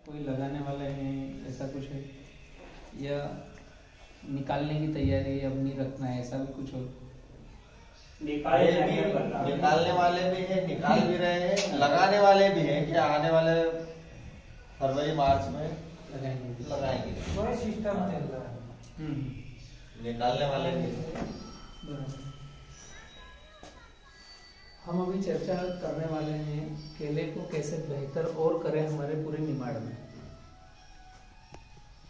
कोई लगाने वाले हैं, ऐसा कुछ है, या निकालने की तैयारी अब नहीं रखना है, ऐसा भी कुछ हो? निकालने वाले भी हैं, निकाल भी रहे हैं, लगाने वाले भी हैं कि आने वाले फरवरी मार्च में लगाएंगे। बड़ा सिस्टम चल रहा है। निकालने वाले भी हैं। हम अभी चर्चा करने वाले हैं केले को कैसे बेहतर और करें हमारे पूरे निमाड़ में।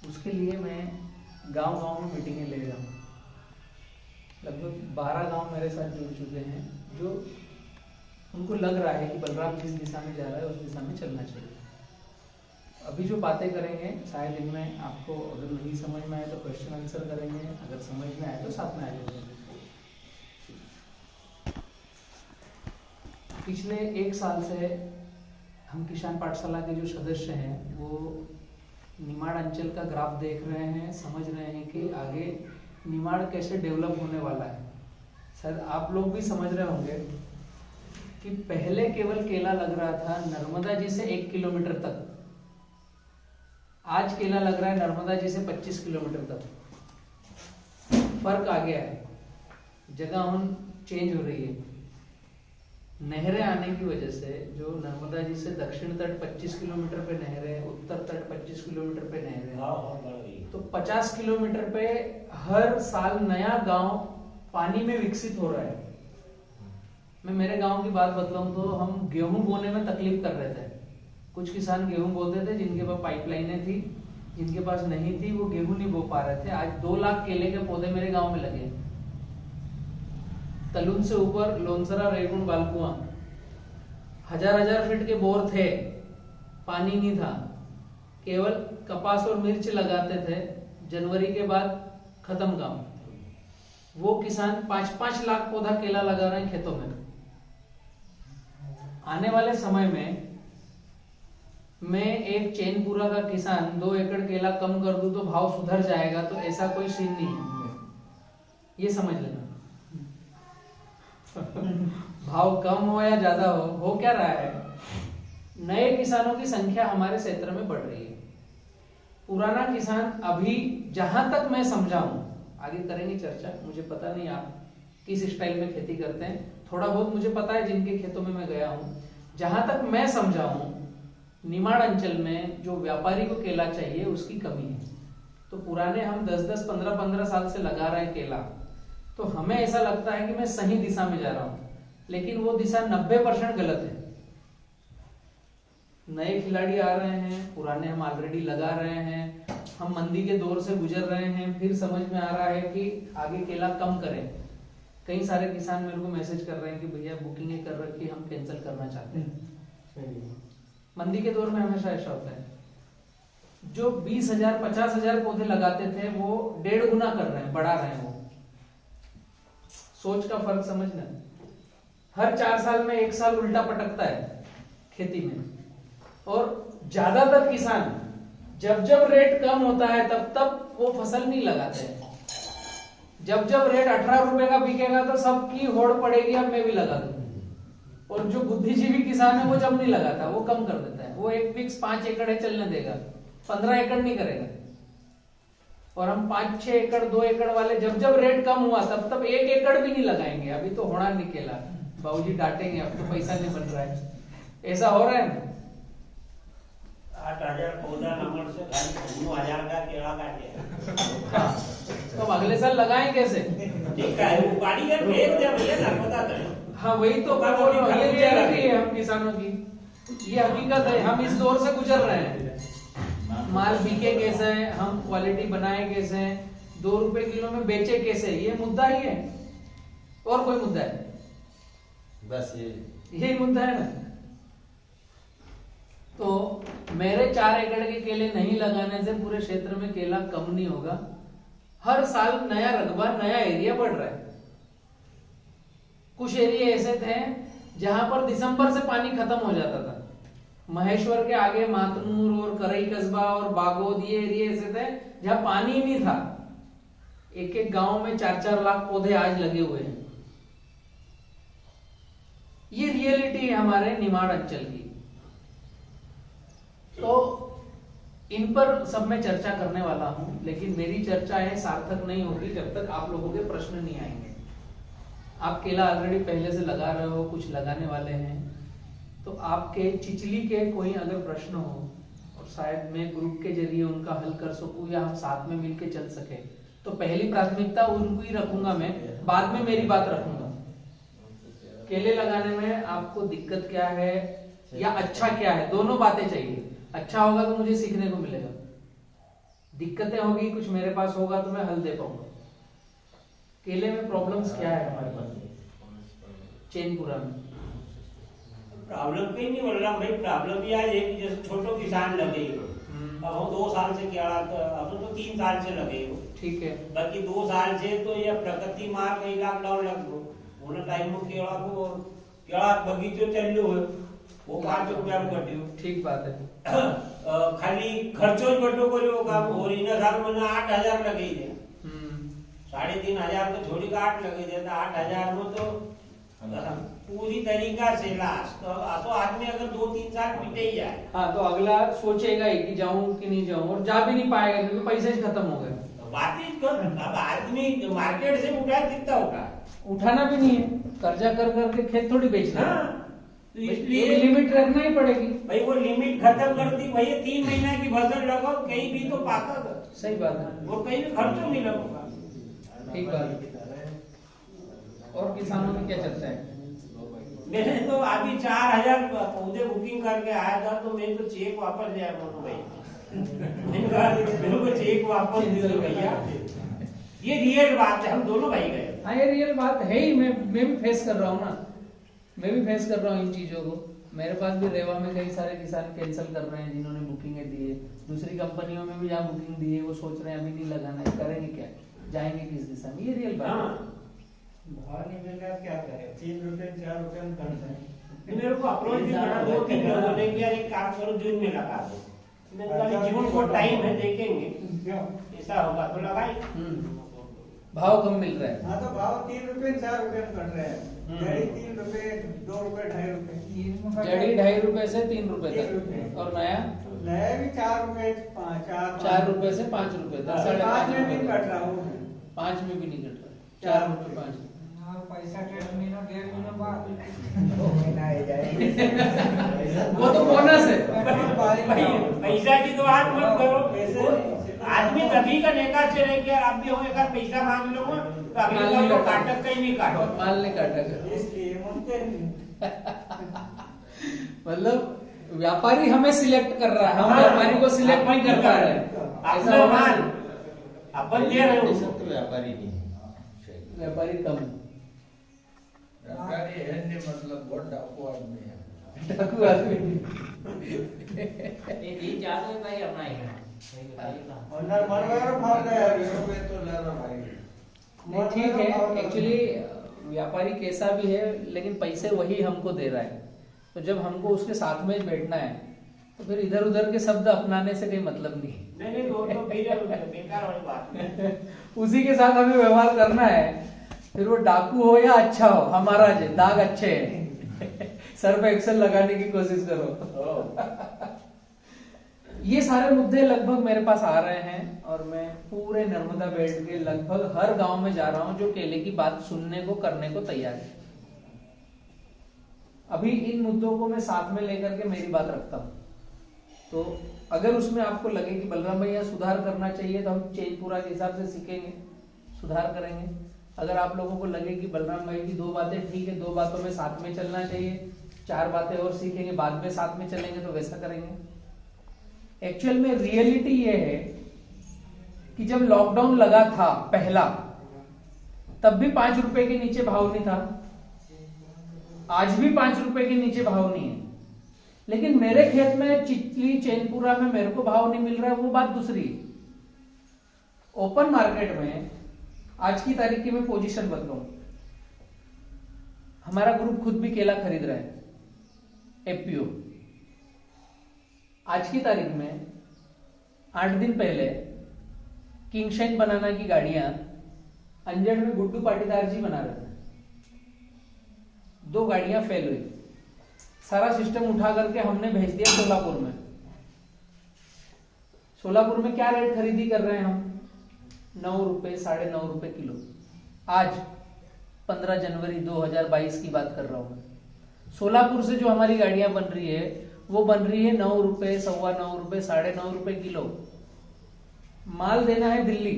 उसके लिए मैं गांव-गांव में मीटिंगें ले रहा हूँ। लगभग 12 गांव मेरे साथ जुड़ चुके हैं, जो उनको लग रहा है कि बलराम जिस दिशा में जा रहा है उस दिशा में चलना चाहिए। अभी जो बातें करेंगे शायद इनमें आपको अगर नहीं समझ में आए तो क्वेश्चन आंसर करेंगे, अगर समझ में आए तो साथ में आ जाएंगे। पिछले 1 साल से हम किसान पाठशाला के जो सदस्य हैं वो निमाड़ अंचल का ग्राफ देख रहे हैं, समझ रहे हैं कि आगे निमाड़ कैसे डेवलप होने वाला है। शायद आप लोग भी समझ रहे होंगे कि पहले केवल केला लग रहा था नर्मदा जी से 1 किलोमीटर तक, आज केला लग रहा है नर्मदा जी से 25 किलोमीटर तक। फर्क आ गया है, जगह चेंज हो रही है। नहरें आने की वजह से जो नर्मदा जी से दक्षिण तट 25 किलोमीटर पे नहर है, उत्तर तट 25 किलोमीटर पे नहर है, तो 50 किलोमीटर पे हर साल नया गांव पानी में विकसित हो रहा है। मैं मेरे गांव की बात बतलाऊं तो हम गेहूं बोने में तकलीफ कर रहे थे। कुछ किसान गेहूं बोते थे जिनके पास पाइपलाइनें थी, जिनके पास नहीं थी वो गेहूं नहीं बो पा रहे थे। आज 2 लाख केले के पौधे मेरे गांव में लगे। तलुन से ऊपर लोनसरा, रेगुन, बालकुआ 1000 फीट के बोर थे, पानी नहीं था, केवल कपास और मिर्च लगाते थे। जनवरी के बाद खत्म काम। वो किसान 5-5 लाख पौधा केला लगा रहे हैं खेतों में। आने वाले समय में मैं एक चैनपुरा का किसान 2 एकड़ केला कम कर दूं तो भाव सुधर जाएगा, तो ऐसा कोई सीन नहीं है, ये समझ लेना। भाव कम हो या ज्यादा हो क्या रहा है, नए किसानों की संख्या हमारे क्षेत्र में बढ़ रही है। पुराना किसान अभी जहां तक मैं समझा हूं, आगे करेंगे चर्चा, मुझे पता नहीं आप किस स्टाइल में खेती करते हैं, थोड़ा बहुत मुझे पता है जिनके खेतों में मैं गया हूं। जहां तक मैं समझा हूं निमाड़ अंचल में जो व्यापारी को केला चाहिए उसकी कमी है। तो पुराने हम 10-10, 15-15 साल से लगा रहे हैं केला, तो हमें ऐसा लगता है कि मैं सही दिशा में जा रहा हूं, लेकिन वो दिशा 90% गलत है। नए खिलाड़ी आ रहे हैं, पुराने हम ऑलरेडी लगा रहे हैं, हम मंदी के दौर से गुजर रहे हैं, फिर समझ में आ रहा है कि आगे केला कम करें। कई सारे किसान मेरे को मैसेज कर रहे हैं कि भैया बुकिंग कर रखी, हम कैंसिल करना चाहते हैं। मंदी के दौर में हमेशा ऐसा होता है। जो 20,000 50,000 पौधे लगाते थे वो 1.5 गुना कर रहे हैं, बढ़ा रहे हैं। वो सोच का फर्क समझना। हर 4 साल में 1 साल उल्टा पटकता है खेती में। और ज्यादातर किसान जब जब रेट कम होता है तब तब वो फसल नहीं लगाते हैं। जब जब रेट 18 रुपए का बिकेगा तो सबकी होड़ पड़ेगी, अब मैं भी लगा दूं। और जो बुद्धिजीवी किसान है वो जब नहीं लगाता, वो कम कर देता है। वो एक फिक्स 5 एकड़ है चलने देगा, 15 एकड़ नहीं करेगा। और हम 5-6 एकड़ 2 एकड़ वाले जब जब रेट कम हुआ तब तब 1 एकड़ भी नहीं लगाएंगे। अभी तो होना निकला, बाबूजी डांटेंगे, अब तो पैसा नहीं बन रहा है। ऐसा हो रहा है ना। 8,000 पौधा नंबर से 9,000 का केला काटे। तो अगले साल लगाएं कैसे? ठीक है, वो कारीगर भेज दे भैया ना, पता नहीं। हाँ वही तो मैं बोल रहा हूँ, ये रियलिटी है हम किसानों की, ये हकीकत है। हम इस दौर से गुजर रहे हैं। माल बिके कैसे, हम क्वालिटी बनाए कैसे, 2 रुपए किलो में बेचे कैसे, ये मुद्दा ही है। और कोई मुद्दा है? बस यही मुद्दा है ना। तो मेरे 4 एकड़ के केले नहीं लगाने से पूरे क्षेत्र में केला कम नहीं होगा। हर साल नया रकबा, नया एरिया बढ़ रहा है। कुछ एरिया ऐसे थे जहां पर दिसंबर से पानी खत्म हो जाता था। महेश्वर के आगे मातनूर और करई कस्बा और बागोद, ये एरिया ऐसे थे जहां पानी ही नहीं था। एक एक गांव में 4-4 लाख पौधे आज लगे हुए हैं। ये रियलिटी है हमारे निमाड़ अंचल की। तो इन पर सब मैं चर्चा करने वाला हूं, लेकिन मेरी चर्चाएं सार्थक नहीं होगी जब तक आप लोगों के प्रश्न नहीं आएंगे। आप केला ऑलरेडी पहले से लगा रहे हो, कुछ लगाने वाले हैं, तो आपके चिचली के कोई अगर प्रश्न हो और शायद मैं ग्रुप के जरिए उनका हल कर सकूं या हम साथ में मिलके चल सके, तो पहली प्राथमिकता उनको ही रखूंगा मैं, बाद में मेरी बात रखूंगा। केले लगाने में आपको दिक्कत क्या है या अच्छा क्या है, दोनों बातें चाहिए। अच्छा होगा तो मुझे सीखने को मिलेगा, दिक्कतें होगी कुछ मेरे पास होगा तो मैं हल दे पाऊंगा। केले में प्रॉब्लम्स क्या है हमारे पास चैनपुरा में? प्रॉब्लम कहीं नहीं बोल रहा भाई, प्रॉब्लम यह है कि जैसे छोटो किसान लगे हो, अब हम 2 साल से केला, अब तो 3 साल से लगे हो, ठीक है। बाकी 2 साल से तो ये प्रकृति मार कहीं लॉकडाउन लग गो उन टाइम में केला को केला बगीचो चलो है वो 5 रुपया में कटियो, ठीक बात है। खाली खर्चो ज बटो करियो काम, और इन साल मैंने 8,000 लगे दे, 3,500 तो छोड़ी का 8 लगे दे, 8,000 में तो पूरी तरीका से लास्ट तो आदमी अगर 2-3 साल पीटे ही जाए, हाँ, तो अगला सोचेगा ही कि जाऊं कि नहीं जाऊं, और जा भी नहीं पाएगा क्योंकि पैसे ही खत्म हो गए। तो बात ही कर, अब आदमी मार्केट से उठा कितना उठा, उठाना भी नहीं है, कर्जा कर करके खेत थोड़ी बेचना है। हाँ, तो इसलिए इसलिए लिमिट रखना ही पड़ेगी। भाई वो लिमिट खत्म कर दी भाई, 3 महीना की फसल लगाओ कहीं भी तो पाका कर, सही बात है, वो कहीं भी खर्चो नहीं लगेगा। ठीक बात है। और किसानों में क्या चलता है? मैंने तो अभी 4,000 पौधे बुकिंग करके आया था, तो मैं तो चेक वापस ले आया मोनू भाई। मैंने कहा मेरे को चेक वापस दे दो भैया, ये रियल बात है, हम दोनों भाई गए। हाँ, ये रियल बात है ही। मैं भी फेस कर रहा हूँ ना, मैं भी फेस कर रहा हूँ इन चीजों को। मेरे पास भी रेवा में कई सारे किसान कैंसिल कर रहे हैं जिन्होंने बुकिंग दी है, दूसरी कंपनियों में भी जहाँ बुकिंग दी है वो सोच रहे हैं अभी नहीं लगाना है, करेंगे क्या, जाएंगे किस दिशा में, ये रियल बात है। भाव नहीं मिल रहा क्या करें, 3 रुपए 4 रुपए में करते हैं। मेरे को अप्रोच भी करा 2-3 लोगों ने कि यार एक काम करो जून में लगा दो, मैंने कहा जून को टाइम है देखेंगे, ऐसा होगा तो लगाए। भाव कम मिल रहा है। हाँ, तो भाव 3 रुपए 4 रुपए में कर रहे हैं, जड़ी 3 रुपए 2 रुपए 2.5 रुपए, जड़ी 2.5 रुपए से 3 रुपए तक, और नया नया भी 4 रुपए 4 रुपए से 5 रुपए तक, 5 में भी 5.5 कट रहा हूँ, 5 में भी नहीं कट रहा, 4 रुपए 5। पैसा 1.5 महीना 1.5 महीना बाद 2 महीना आ जाएगा, वो तो बोनस है। पैसा की तो बात मत करो, आदमी तभी का नेका से रह गया, आप भी हो एक पैसा मांग लो तो अगले साल तो काटक कहीं नहीं काटो, माल नहीं काटा कर। इसलिए मुझे मतलब व्यापारी हमें सिलेक्ट कर रहा है, हम व्यापारी को सिलेक्ट नहीं कर पा रहे हैं। ऐसा अपना होना माल नहीं। अपन दे रहे हो, सब तो व्यापारी नहीं है, व्यापारी कम है। व्यापारी है नहीं, मतलब बहुत डाकू आदमी है। डाकू आदमी अंदर मनवार भाव गया रुपए तो ले रहा भाई। नहीं, ठीक है। एक्चुअली व्यापारी कैसा भी है लेकिन पैसे वही हमको दे रहा है, तो जब हमको उसके साथ में बैठना है तो फिर इधर उधर के शब्द अपनाने से कोई मतलब नहीं। नहीं वो तो बेकार वाली बात है। उसी के साथ हमें व्यवहार करना है, फिर वो डाकू हो या अच्छा हो, हमारा दाग अच्छे है। सर पे एक्सेल लगाने की कोशिश करो। ये सारे मुद्दे लगभग मेरे पास आ रहे हैं और मैं पूरे नर्मदा बेल्ट के लगभग हर गांव में जा रहा हूं जो केले की बात सुनने को करने को तैयार है। अभी इन मुद्दों को मैं साथ में लेकर के मेरी बात रखता हूं, तो अगर उसमें आपको लगे कि बलराम भैया सुधार करना चाहिए तो हम चैनपुरा के हिसाब से सीखेंगे, सुधार करेंगे। अगर आप लोगों को लगे कि बलराम भाई की 2 बातें ठीक है, 2 बातों में साथ में चलना चाहिए, 4 बातें और सीखेंगे बाद में साथ में चलेंगे, तो वैसा करेंगे। एक्चुअल में रियलिटी ये है कि जब लॉकडाउन लगा था पहला, तब भी 5 रुपए के नीचे भाव नहीं था, आज भी 5 रुपए के नीचे भाव नहीं है। लेकिन मेरे खेत में चिचली चैनपुरा में मेरे को भाव नहीं मिल रहा है, वो बात दूसरी। ओपन मार्केट में आज की तारीख की मैं पोजीशन बताऊं, हमारा ग्रुप खुद भी केला खरीद रहा है, एफपीओ। आज की तारीख में 8 दिन पहले किंगशाइन बनाना की गाड़ियां अंजड़ में गुड्डू पाटीदार जी बना रहे थे, 2 गाड़ियां फेल हुई, सारा सिस्टम उठा करके हमने भेज दिया सोलापुर में। सोलापुर में क्या रेट खरीदी कर रहे हैं हम? 9 रुपए, 9.5 रुपए किलो। आज 15 जनवरी 2022 की बात कर रहा हूं मैं। सोलापुर से जो हमारी गाड़ियां बन रही है वो बन रही है 9 रुपए, 9.25 रुपए, 9.5 रुपए किलो। माल देना है दिल्ली,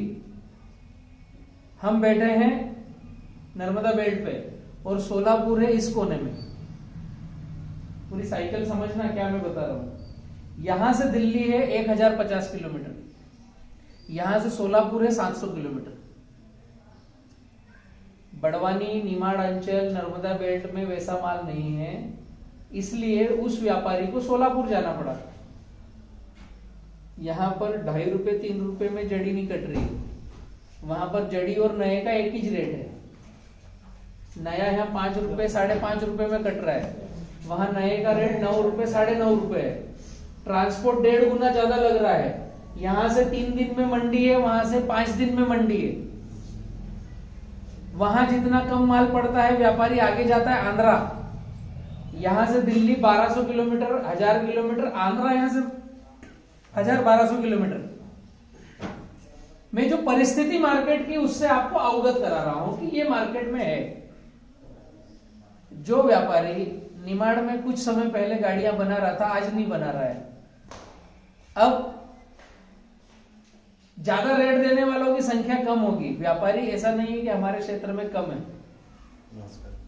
हम बैठे हैं नर्मदा बेल्ट पे और सोलापुर है इस कोने में। पूरी साइकिल समझना क्या मैं बता रहा हूं। यहां से दिल्ली है 1050 किलोमीटर, यहां से सोलापुर है 700 किलोमीटर। बड़वानी, निमाड़ अंचल, नर्मदा बेल्ट में वैसा माल नहीं है, इसलिए उस व्यापारी को सोलापुर जाना पड़ा। यहां पर 2.5 रुपए 3 रुपए में जड़ी नहीं कट रही, वहां पर जड़ी और नए का एक ही रेट है। नया यहाँ 5 रुपए 5.5 रुपए में कट रहा है, वहां नए का रेट 9 रुपए 9.5 रुपए है। ट्रांसपोर्ट 1.5 गुना ज्यादा लग रहा है। यहां से 3 दिन में मंडी है, वहां से 5 दिन में मंडी है। वहां जितना कम माल पड़ता है व्यापारी आगे जाता है आंध्रा। यहां से दिल्ली 1200 किलोमीटर, 1000 किलोमीटर, आंध्रा यहां से 1000-1200 किलोमीटर। मैं जो परिस्थिति मार्केट की उससे आपको अवगत करा रहा हूं कि ये मार्केट में है। जो व्यापारी निमाड़ में कुछ समय पहले गाड़ियां बना रहा था, आज नहीं बना रहा है। अब ज्यादा रेट देने वालों की संख्या कम होगी। व्यापारी ऐसा नहीं है कि हमारे क्षेत्र में कम है।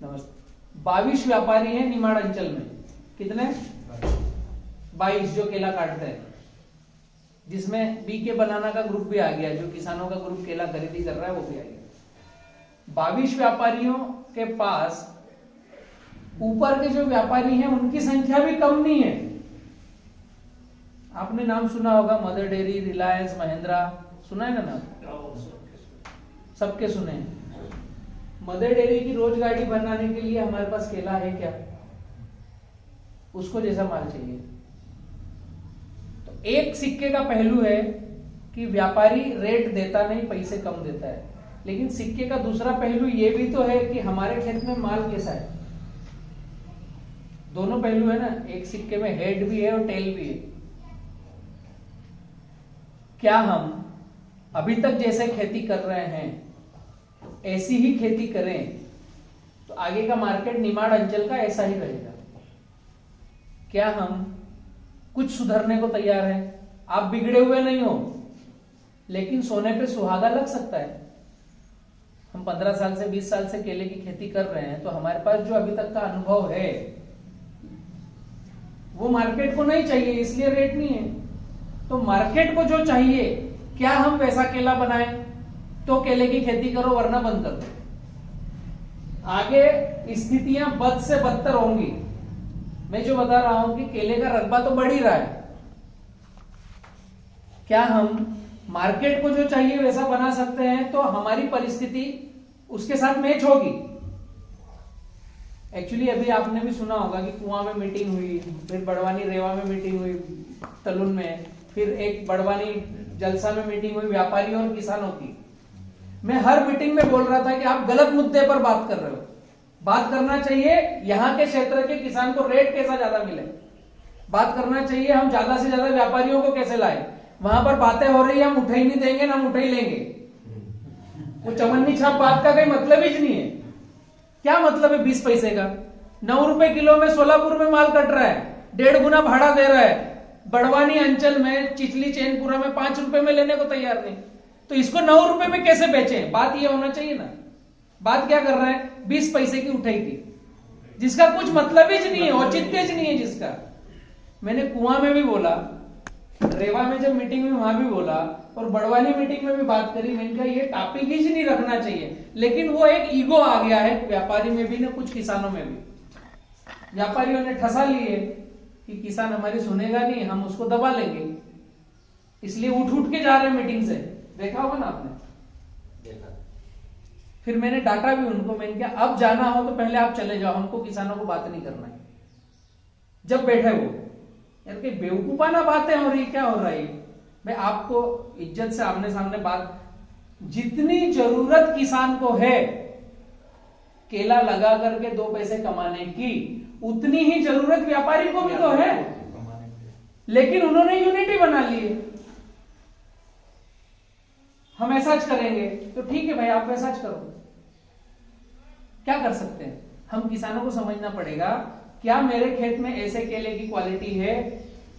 नमस्ते। 22 व्यापारी हैं निमाड़ अंचल में। कितने? 22 जो केला काटते हैं, जिसमें बीके बनाना का ग्रुप भी आ गया, जो किसानों का ग्रुप केला खरीदी कर रहा है वो भी आ गया। 22 व्यापारियों के पास ऊपर के जो व्यापारी हैं उनकी संख्या भी कम नहीं है। आपने नाम सुना होगा, मदर डेयरी, रिलायंस, महिंद्रा, सुना है ना नाम? सबके सुने हैं। मदर डेयरी की रोज गाड़ी बनाने के लिए हमारे पास केला है क्या? उसको जैसा माल चाहिए। तो एक सिक्के का पहलू है कि व्यापारी रेट देता नहीं, पैसे कम देता है। लेकिन सिक्के का दूसरा पहलू ये भी तो है कि हमारे खेत में माल कैसा है। दोनों पहलू है ना, एक सिक्के में हेड भी है और टेल भी है। क्या हम अभी तक जैसे खेती कर रहे हैं ऐसी ही खेती करें तो आगे का मार्केट निमाड़ अंचल का ऐसा ही रहेगा? क्या हम कुछ सुधरने को तैयार हैं? आप बिगड़े हुए नहीं हो, लेकिन सोने पे सुहागा लग सकता है। हम 15 साल से 20 साल से केले की खेती कर रहे हैं, तो हमारे पास जो अभी तक का अनुभव है वो मार्केट को नहीं चाहिए, इसलिए रेट नहीं है। तो मार्केट को जो चाहिए, क्या हम वैसा केला बनाएं तो केले की खेती करो, वरना बंद कर दो। आगे स्थितियां बद से बदतर होंगी। मैं जो बता रहा हूं कि केले का रकबा तो बढ़ ही रहा है। क्या हम मार्केट को जो चाहिए वैसा बना सकते हैं तो हमारी परिस्थिति उसके साथ मैच होगी। एक्चुअली अभी आपने भी सुना होगा कि कुआं में मीटिंग हुई, फिर बड़वानी रेवा में मीटिंग हुई, तलुन में, फिर एक बड़वानी जलसा में मीटिंग हुई व्यापारियों और किसानों की। मैं हर मीटिंग में बोल रहा था कि आप गलत मुद्दे पर बात कर रहे हो। बात करना चाहिए यहां के क्षेत्र के किसान को रेट कैसा ज्यादा मिले। बात करना चाहिए हम ज्यादा से ज्यादा व्यापारियों को कैसे लाए। वहां पर बातें हो रही है, हम उठाई नहीं देंगे ना हम उठाई लेंगे। वो चमन्नी छाप बात का कोई मतलब ही नहीं है। क्या मतलब है 20 पैसे का? 9 रुपए किलो में सोलापुर में माल कट रहा है, 1.5 गुना भाड़ा दे रहा है। बड़वानी अंचल में, चिचली चैनपुरा में 5 रुपए में लेने को तैयार नहीं, तो इसको 9 रुपए में कैसे बेचें? बात ये होना चाहिए ना। बात क्या कर रहा है? 20 पैसे की उठाई की, जिसका कुछ मतलब ही नहीं है, औचित्य नहीं है जिसका। मैंने कुआं में भी बोला, रेवा में जब मीटिंग में वहां भी बोला, और बड़वानी मीटिंग में भी बात करी। मैंने कहा ये टॉपिक ही नहीं रखना चाहिए, लेकिन वो एक ईगो आ गया है व्यापारी में भी ना, कुछ किसानों में भी। व्यापारियों ने ठसा लिए कि किसान हमारी सुनेगा नहीं, हम उसको दबा लेंगे, इसलिए उठ उठ के जा रहे हैं मीटिंग से। देखा होगा ना आपने? देखा। फिर मैंने डांटा भी उनको। मैंने कहा अब जाना हो तो पहले आप चले जाओ, हमको किसानों को बात नहीं करना है। जब बैठे वो यार कि बेवकूफाना बातें हो रही, क्या हो रहा है भाई? आपको इज्जत से आमने सामने बात, जितनी जरूरत किसान को है केला लगा करके 2 पैसे कमाने की, उतनी ही जरूरत व्यापारी को भी तो है। लेकिन उन्होंने यूनिटी बना ली है। हम ऐसा करेंगे। तो ठीक है भाई, आप वैसा करो। क्या कर सकते हैं हम? किसानों को समझना पड़ेगा, क्या मेरे खेत में ऐसे केले की क्वालिटी है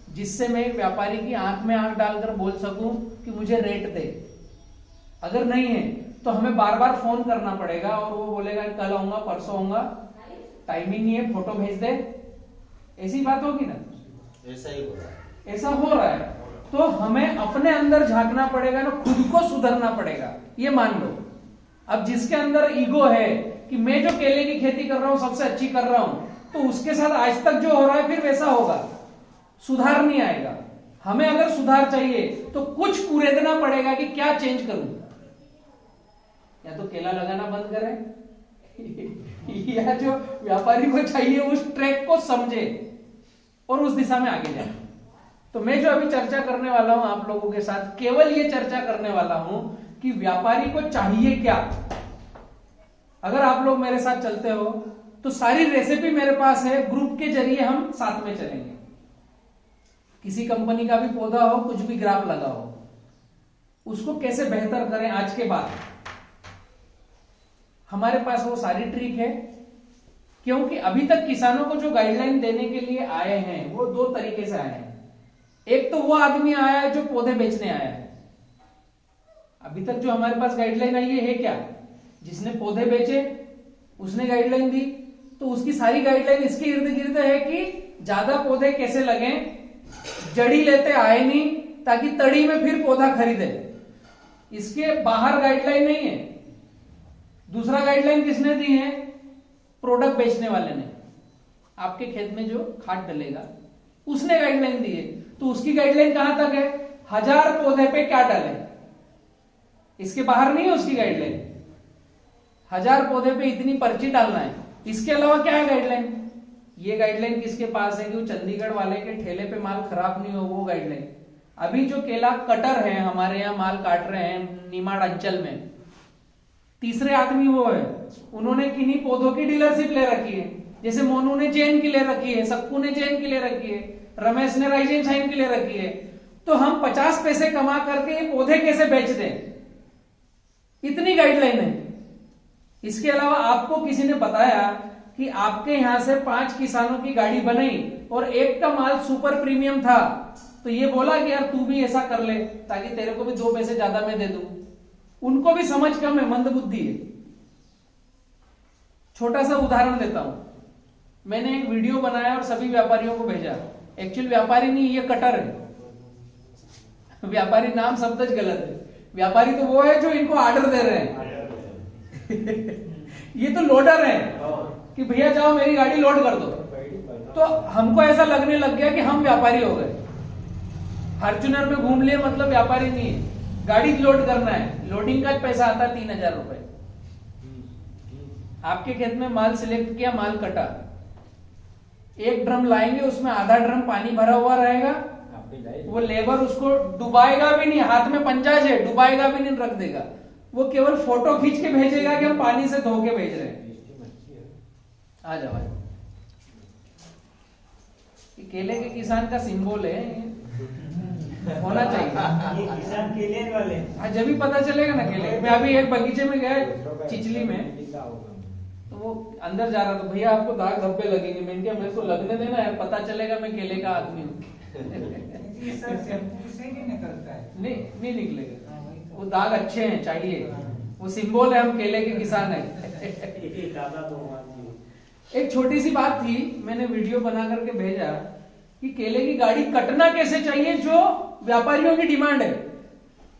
जिससे मैं एक व्यापारी की आंख में आंख डालकर बोल सकूं कि मुझे रेट दे। अगर नहीं है तो हमें बार बार फोन करना पड़ेगा और वो बोलेगा कल आऊंगा, परसों आऊंगा, टाइम ही नहीं है, फोटो भेज दे। ऐसी बात होगी ना? ऐसा ही हो रहा है। ऐसा हो रहा है। तो हमें अपने अंदर झांकना पड़ेगा ना, खुद को सुधरना पड़ेगा। ये मान लो, अब जिसके अंदर ईगो है कि मैं जो केले की खेती कर रहा हूं सबसे अच्छी कर रहा हूं, तो उसके साथ आज तक जो हो रहा है फिर वैसा होगा, सुधार नहीं आएगा। हमें अगर सुधार चाहिए तो कुछ कुरेदना पड़ेगा कि क्या चेंज करूं। या तो केला लगाना बंद करें या जो व्यापारी को चाहिए उस ट्रैक को समझे और उस दिशा में आगे जाए। तो मैं जो अभी चर्चा करने वाला हूं आप लोगों के साथ, केवल ये चर्चा करने वाला हूं कि व्यापारी को चाहिए क्या। अगर आप लोग मेरे साथ चलते हो तो सारी रेसिपी मेरे पास है, ग्रुप के जरिए हम साथ में चलेंगे। किसी कंपनी का भी पौधा हो, कुछ भी ग्राफ लगा हो, उसको कैसे बेहतर करें आज के बाद, हमारे पास वो सारी ट्रिक है। क्योंकि अभी तक किसानों को जो गाइडलाइन देने के लिए आए हैं वो दो तरीके से आए हैं। एक तो वो आदमी आया है जो पौधे बेचने आया है। अभी तक जो हमारे पास गाइडलाइन आई है क्या? जिसने पौधे बेचे उसने गाइडलाइन दी, तो उसकी सारी गाइडलाइन इसके इर्द गिर्द है कि ज्यादा पौधे कैसे लगें, जड़ी लेते आए नहीं ताकि तड़ी में फिर पौधा खरीदे। इसके बाहर गाइडलाइन नहीं है। दूसरा गाइडलाइन किसने दी है? प्रोडक्ट बेचने वाले ने। आपके खेत में जो खाद डलेगा उसने गाइडलाइन दी है। तो उसकी गाइडलाइन कहां तक है? 1000 पौधे पे क्या डालें, इसके बाहर नहीं है उसकी गाइडलाइन। 1000 पौधे पे इतनी पर्ची डालना है। इसके अलावा क्या है गाइडलाइन? ये गाइडलाइन किसके पास है कि वो चंडीगढ़ वाले के ठेले पे माल खराब नहीं हो, वो गाइडलाइन। अभी जो केला कटर है हमारे यहाँ माल काट रहे हैं निमाड़ अंचल में, तीसरे आदमी वो है, उन्होंने किन्हीं पौधों की डीलरशिप ले रखी है। जैसे मोनू ने जैन की ले रखी है, सक्कू ने जैन की ले रखी है, रमेश ने राइजेन शाइन की ले रखी है। तो हम 50 पैसे कमा करके ये पौधे कैसे बेच दें, इतनी गाइडलाइन है। इसके अलावा आपको किसी ने बताया कि आपके यहां से 5 किसानों की गाड़ी बनी और एक का माल सुपर प्रीमियम था, तो ये बोला कि यार तू भी ऐसा कर ले ताकि तेरे को भी 2 पैसे ज्यादा मैं दे दूं। उनको भी समझ कम है, मंद बुद्धि है। छोटा सा उदाहरण देता हूं। मैंने एक वीडियो बनाया और सभी व्यापारियों को भेजा। एक्चुअल व्यापारी नहीं, ये कटर है। व्यापारी नाम शब्द गलत है। व्यापारी तो वो है जो इनको ऑर्डर दे रहे हैं ये तो लोडर है कि भैया जाओ मेरी गाड़ी लोड कर दो। तो हमको ऐसा लगने लग गया कि हम व्यापारी हो गए। फॉर्च्यूनर में घूम लिए मतलब व्यापारी नहीं है। गाड़ी लोड करना है, लोडिंग का पैसा आता है 3000 रुपए। आपके खेत में माल सिलेक्ट किया, माल कटा, एक ड्रम लाएंगे, उसमें आधा ड्रम पानी भरा हुआ रहेगा। वो लेबर उसको डुबाएगा भी नहीं, हाथ में पंजाज है, डुबाएगा भी नहीं, रख देगा। वो केवल फोटो खींच के भेजेगा कि हम पानी से धो के भेज रहे हैं। आ जाओ भाई, केले के किसान का सिंबल है, होना चाहिए। ये किसान केले वाले। हाँ, जब भी पता चलेगा ना केले। मैं अभी एक बगीचे में गया चिचली में, तो वो अंदर जा रहा था, भैया आपको दाग धब्बे लगेंगे। मैंने कहा मेरे को लगने देना यार, पता चलेगा मैं केले का आदमी हूँ। निकलता है? नहीं निकलेगा, वो दाग अच्छे हैं, चाहिए। वो सिंबल है, हम केले के किसान है। एक छोटी सी बात थी, मैंने वीडियो बना करके भेजा कि केले की गाड़ी कटना कैसे चाहिए, जो व्यापारियों की डिमांड है।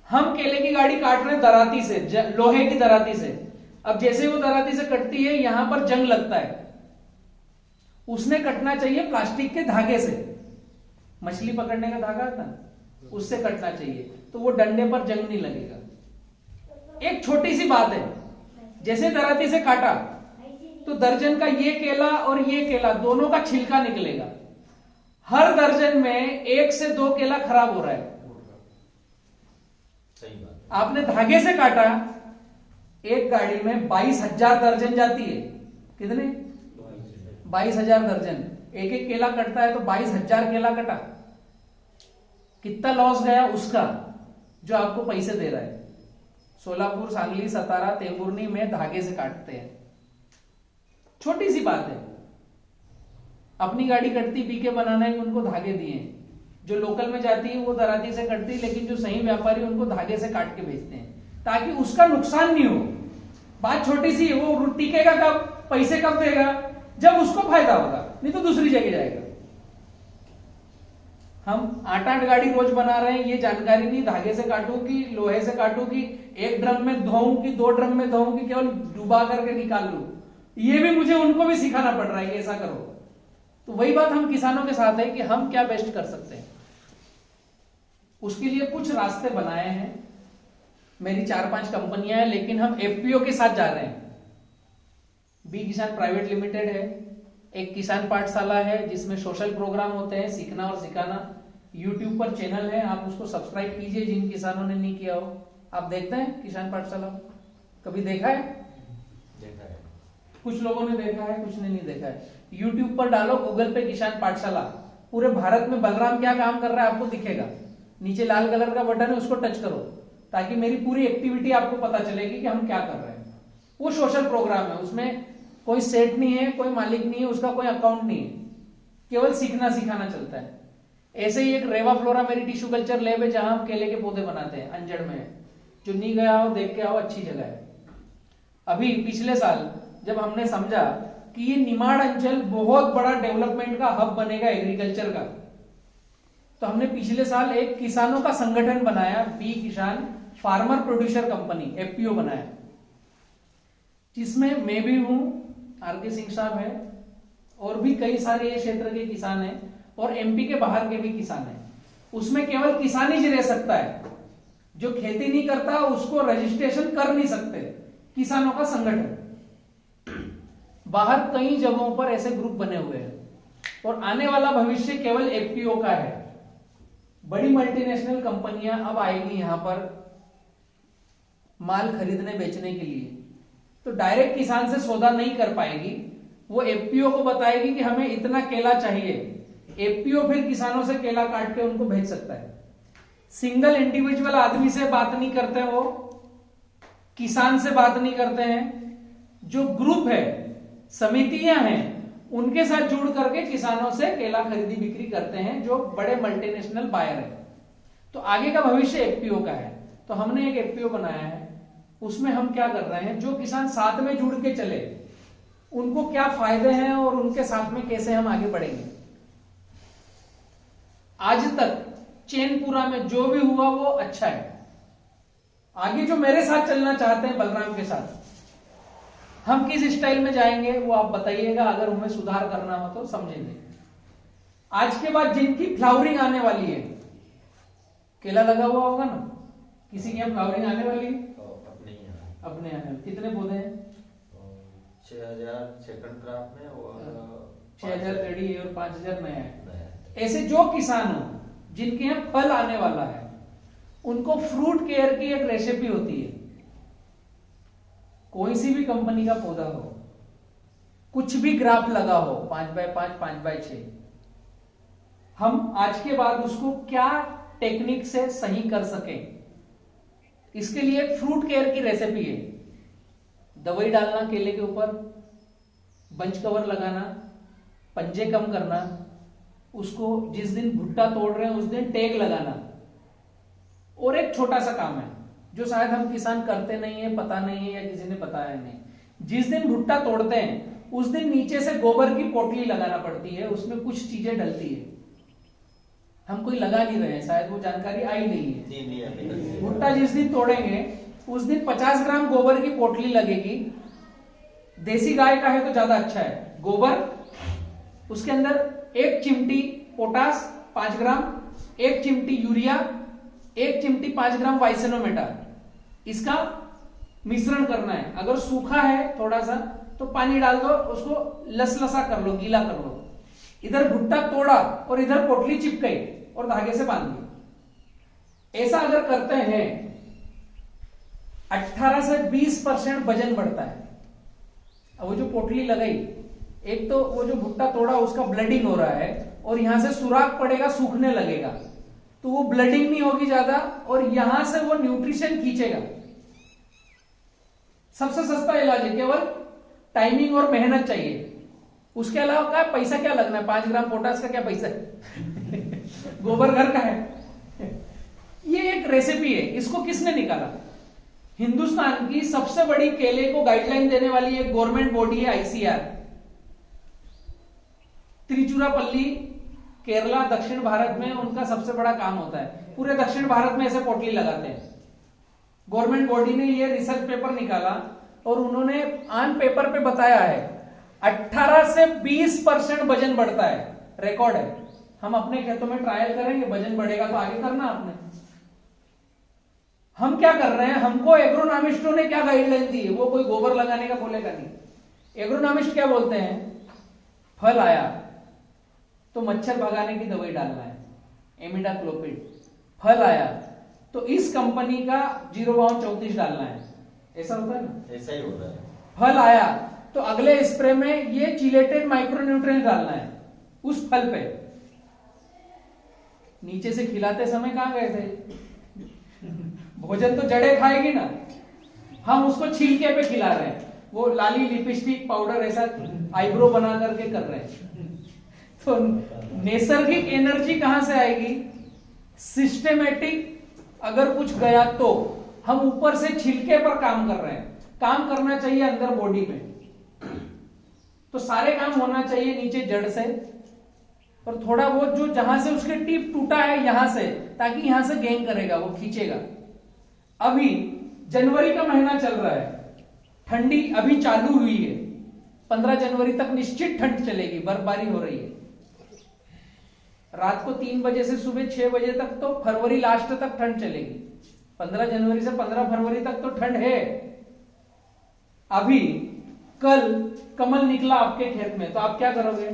हम केले की गाड़ी काट रहे हैं दराती से, लोहे की दराती से। अब जैसे वो दराती से कटती है, यहां पर जंग लगता है, उसने कटना चाहिए प्लास्टिक के धागे से। मछली पकड़ने का धागा था, उससे कटना चाहिए, तो वो डंडे पर जंग नहीं लगेगा। एक छोटी सी बात है, जैसे दराती से काटा तो दर्जन का ये केला और ये केला दोनों का छिलका निकलेगा। हर दर्जन में 1 से 2 केला खराब हो रहा है। सही बात। आपने धागे से काटा, एक गाड़ी में 22,000 दर्जन जाती है। कितने? 22,000 दर्जन। एक एक केला कटता है तो 22,000 केला कटा। कितना लॉस गया उसका, जो आपको पैसे दे रहा है। सोलापुर, सांगली, सतारा, तेंबुर्नी में धागे से काटते हैं। छोटी सी बात है, अपनी गाड़ी कटती पीके बनाना है, उनको धागे दिए। जो लोकल में जाती है वो दराती से कटती, लेकिन जो सही व्यापारी उनको धागे से काट के बेचते हैं ताकि उसका नुकसान नहीं हो। बात छोटी सी है, वो टिकेगा कब, पैसे कब देगा, जब उसको फायदा होगा, नहीं तो दूसरी जगह जाएगा। हम 8-8 गाड़ी रोज बना रहे हैं, ये जानकारी नहीं धागे से काटूं कि लोहे से काटूं कि एक ड्रम में धोऊं कि 2 ड्रम में धोऊं कि केवल डुबा करके निकाल लूं, ये भी मुझे उनको भी सिखाना पड़ रहा है कि ऐसा करो। तो वही बात हम किसानों के साथ है कि हम क्या बेस्ट कर सकते हैं, उसके लिए कुछ रास्ते बनाए हैं। मेरी 4-5 कंपनियां हैं, लेकिन हम एफपीओ के साथ जा रहे हैं। बी किसान प्राइवेट लिमिटेड है, एक किसान पाठशाला है जिसमें सोशल प्रोग्राम होते हैं, सीखना और सिखाना। यूट्यूब पर चैनल है, आप उसको सब्सक्राइब कीजिए जिन किसानों ने नहीं किया हो। आप देखते हैं किसान पाठशाला, कभी देखा है? देखा है, कुछ लोगों ने देखा है, कुछ ने नहीं देखा है। यूट्यूब पर डालो गूगल पे किसान पाठशाला, पूरे भारत में बलराम क्या काम कर रहा है आपको दिखेगा। नीचे लाल कलर का बटन है, उसको टच करो ताकि मेरी पूरी एक्टिविटी आपको पता चलेगी कि हम क्या कर रहे हैं। वो सोशल प्रोग्राम है, उसमें कोई सेठ नहीं है, कोई मालिक नहीं है, उसका कोई अकाउंट नहीं है, केवल सीखना सिखाना चलता है। ऐसे ही एक रेवा फ्लोरा मेरी टिश्यू कल्चर लैब है जहां हम केले के पौधे बनाते हैं, अंजड़ में है। जो नहीं गया हो देख के आओ, अच्छी जगह है। अभी पिछले साल जब हमने समझा कि ये निमाड़ अंचल बहुत बड़ा डेवलपमेंट का हब बनेगा एग्रीकल्चर का, तो हमने पिछले साल एक किसानों का संगठन बनाया, बी किसान फार्मर प्रोड्यूसर कंपनी, एफपीओ बनाया, जिसमें मैं भी हूं, आरके सिंह साहब है, और भी कई सारे क्षेत्र के किसान हैं, और एमपी के बाहर के भी किसान हैं। उसमें केवल किसान ही रह सकता है, जो खेती नहीं करता उसको रजिस्ट्रेशन कर नहीं सकते। किसानों का संगठन, बाहर कई जगहों पर ऐसे ग्रुप बने हुए हैं, और आने वाला भविष्य केवल एफपीओ का है। बड़ी मल्टीनेशनल कंपनियां अब आएगी यहां पर माल खरीदने बेचने के लिए, तो डायरेक्ट किसान से सौदा नहीं कर पाएगी, वो एफपीओ को बताएगी कि हमें इतना केला चाहिए, एफपीओ फिर किसानों से केला काट के उनको भेज सकता है। सिंगल इंडिविजुअल आदमी से बात नहीं करते, वो किसान से बात नहीं करते हैं। जो ग्रुप है, समितियां हैं, उनके साथ जुड़ करके किसानों से केला खरीदी बिक्री करते हैं, जो बड़े मल्टीनेशनल बायर है। तो आगे का भविष्य एफपीओ का है। तो हमने एक एफपीओ बनाया है, उसमें हम क्या कर रहे हैं, जो किसान साथ में जुड़ के चले उनको क्या फायदे हैं और उनके साथ में कैसे हम आगे बढ़ेंगे। आज तक चैनपुरा में जो भी हुआ वो अच्छा है। आगे जो मेरे साथ चलना चाहते हैं बलराम के साथ, हम किस स्टाइल में जाएंगे वो आप बताइएगा। अगर हमें सुधार करना हो तो समझेंगे। आज के बाद जिनकी फ्लावरिंग आने वाली है, केला लगा हुआ होगा ना, किसी के यहाँ फ्लावरिंग आने वाली है? अपने यहाँ कितने पौधे हैं? 6000 सेकंड क्रॉप में और 6000 रेडी है और 5000 नया है। ऐसे जो किसान हो जिनके यहाँ फल आने वाला है, उनको फ्रूट केयर की एक रेसिपी होती है। कोई सी भी कंपनी का पौधा हो, कुछ भी ग्राफ लगा हो, 5x5, 5x6, हम आज के बाद उसको क्या टेक्निक से सही कर सकें, इसके लिए फ्रूट केयर की रेसिपी है। दवाई डालना केले के ऊपर, बंच कवर लगाना, पंजे कम करना, उसको जिस दिन भुट्टा तोड़ रहे हैं उस दिन टैग लगाना। और एक छोटा सा काम है जो शायद हम किसान करते नहीं है, पता नहीं है या किसी ने बताया नहीं। जिस दिन भुट्टा तोड़ते हैं उस दिन नीचे से गोबर की पोटली लगाना पड़ती है, उसमें कुछ चीजें डलती है। हम कोई लगा नहीं रहे हैं, शायद वो जानकारी आई नहीं है। भुट्टा जिस दिन तोड़ेंगे उस दिन 50 ग्राम गोबर की पोटली लगेगी। देसी गाय का है तो ज्यादा अच्छा है। गोबर, उसके अंदर 1 चिमटी पोटास 5 ग्राम, 1 चिमटी यूरिया, 1 चिमटी 5 ग्राम वाइसेनोमेटा, इसका मिश्रण करना है। अगर सूखा है थोड़ा सा तो पानी डाल दो, उसको लसलसा कर लो, गीला कर लो। इधर भुट्टा तोड़ा और इधर पोटली चिपकाई और धागे से बांध दी। ऐसा अगर करते हैं 18 से 20% वजन बढ़ता है। अब वो जो पोटली लगाई, एक तो वो जो भुट्टा तोड़ा उसका ब्लडिंग हो रहा है और यहां से सुराख पड़ेगा, सूखने लगेगा, तो वो ब्लडिंग नहीं होगी ज्यादा और यहां से वो न्यूट्रिशन खींचेगा। सबसे सस्ता इलाज है, केवल टाइमिंग और मेहनत चाहिए। उसके अलावा क्या पैसा क्या लगना है, 5 ग्राम पोटास का क्या पैसा है गोबर घर का है। ये एक रेसिपी है, इसको किसने निकाला? हिंदुस्तान की सबसे बड़ी केले को गाइडलाइन देने वाली एक गवर्नमेंट बॉडी है ICAR। तिरुचिरापल्ली केरला दक्षिण भारत में उनका सबसे बड़ा काम होता है। पूरे दक्षिण भारत में ऐसे पोटली लगाते हैं। गवर्नमेंट बॉडी ने ये रिसर्च पेपर निकाला और उन्होंने ऑन पेपर पे बताया है 18 से 20% वजन बढ़ता है, रिकॉर्ड है। हम अपने खेतों में ट्रायल करेंगे, वजन बढ़ेगा तो आगे करना आपने। हम क्या कर रहे हैं, हमको एग्रोनॉमिस्टों ने क्या गाइडलाइन दी है, वो कोई गोबर लगाने का बोलेगा नहीं। एग्रोनॉमिस्ट क्या बोलते हैं, फल आया तो मच्छर भगाने की दवाई डालना है, इमिडाक्लोपिड। फल आया तो इस कंपनी का 0/34 डालना है, ऐसा होता है ना? ऐसा ही होता है। फल आया तो अगले स्प्रे में ये चिलेटेड माइक्रोन्यूट्रिएंट डालना है उस फल पे। नीचे से खिलाते समय कहां गए थे? भोजन तो जड़े खाएगी ना, हम उसको छिलके पे खिला रहे हैं। वो लाली लिपस्टिक पाउडर ऐसा आईब्रो बना करके कर रहे हैं। तो नैसर्गिक एनर्जी कहां से आएगी? सिस्टेमेटिक अगर कुछ गया तो हम ऊपर से छिलके पर काम कर रहे हैं। काम करना चाहिए अंदर बॉडी में, तो सारे काम होना चाहिए नीचे जड़ से, और थोड़ा बहुत जो जहां से उसके टिप टूटा है यहां से, ताकि यहां से गेन करेगा, वो खींचेगा। अभी जनवरी का महीना चल रहा है, ठंडी अभी चालू हुई है, 15 जनवरी तक निश्चित ठंड चलेगी, बर्फबारी हो रही है। रात को 3 बजे से सुबह 6 बजे तक तो फरवरी लास्ट तक ठंड चलेगी। 15 जनवरी से 15 फरवरी तक तो ठंड है। अभी कल कमल निकला आपके खेत में, तो आप क्या करोगे?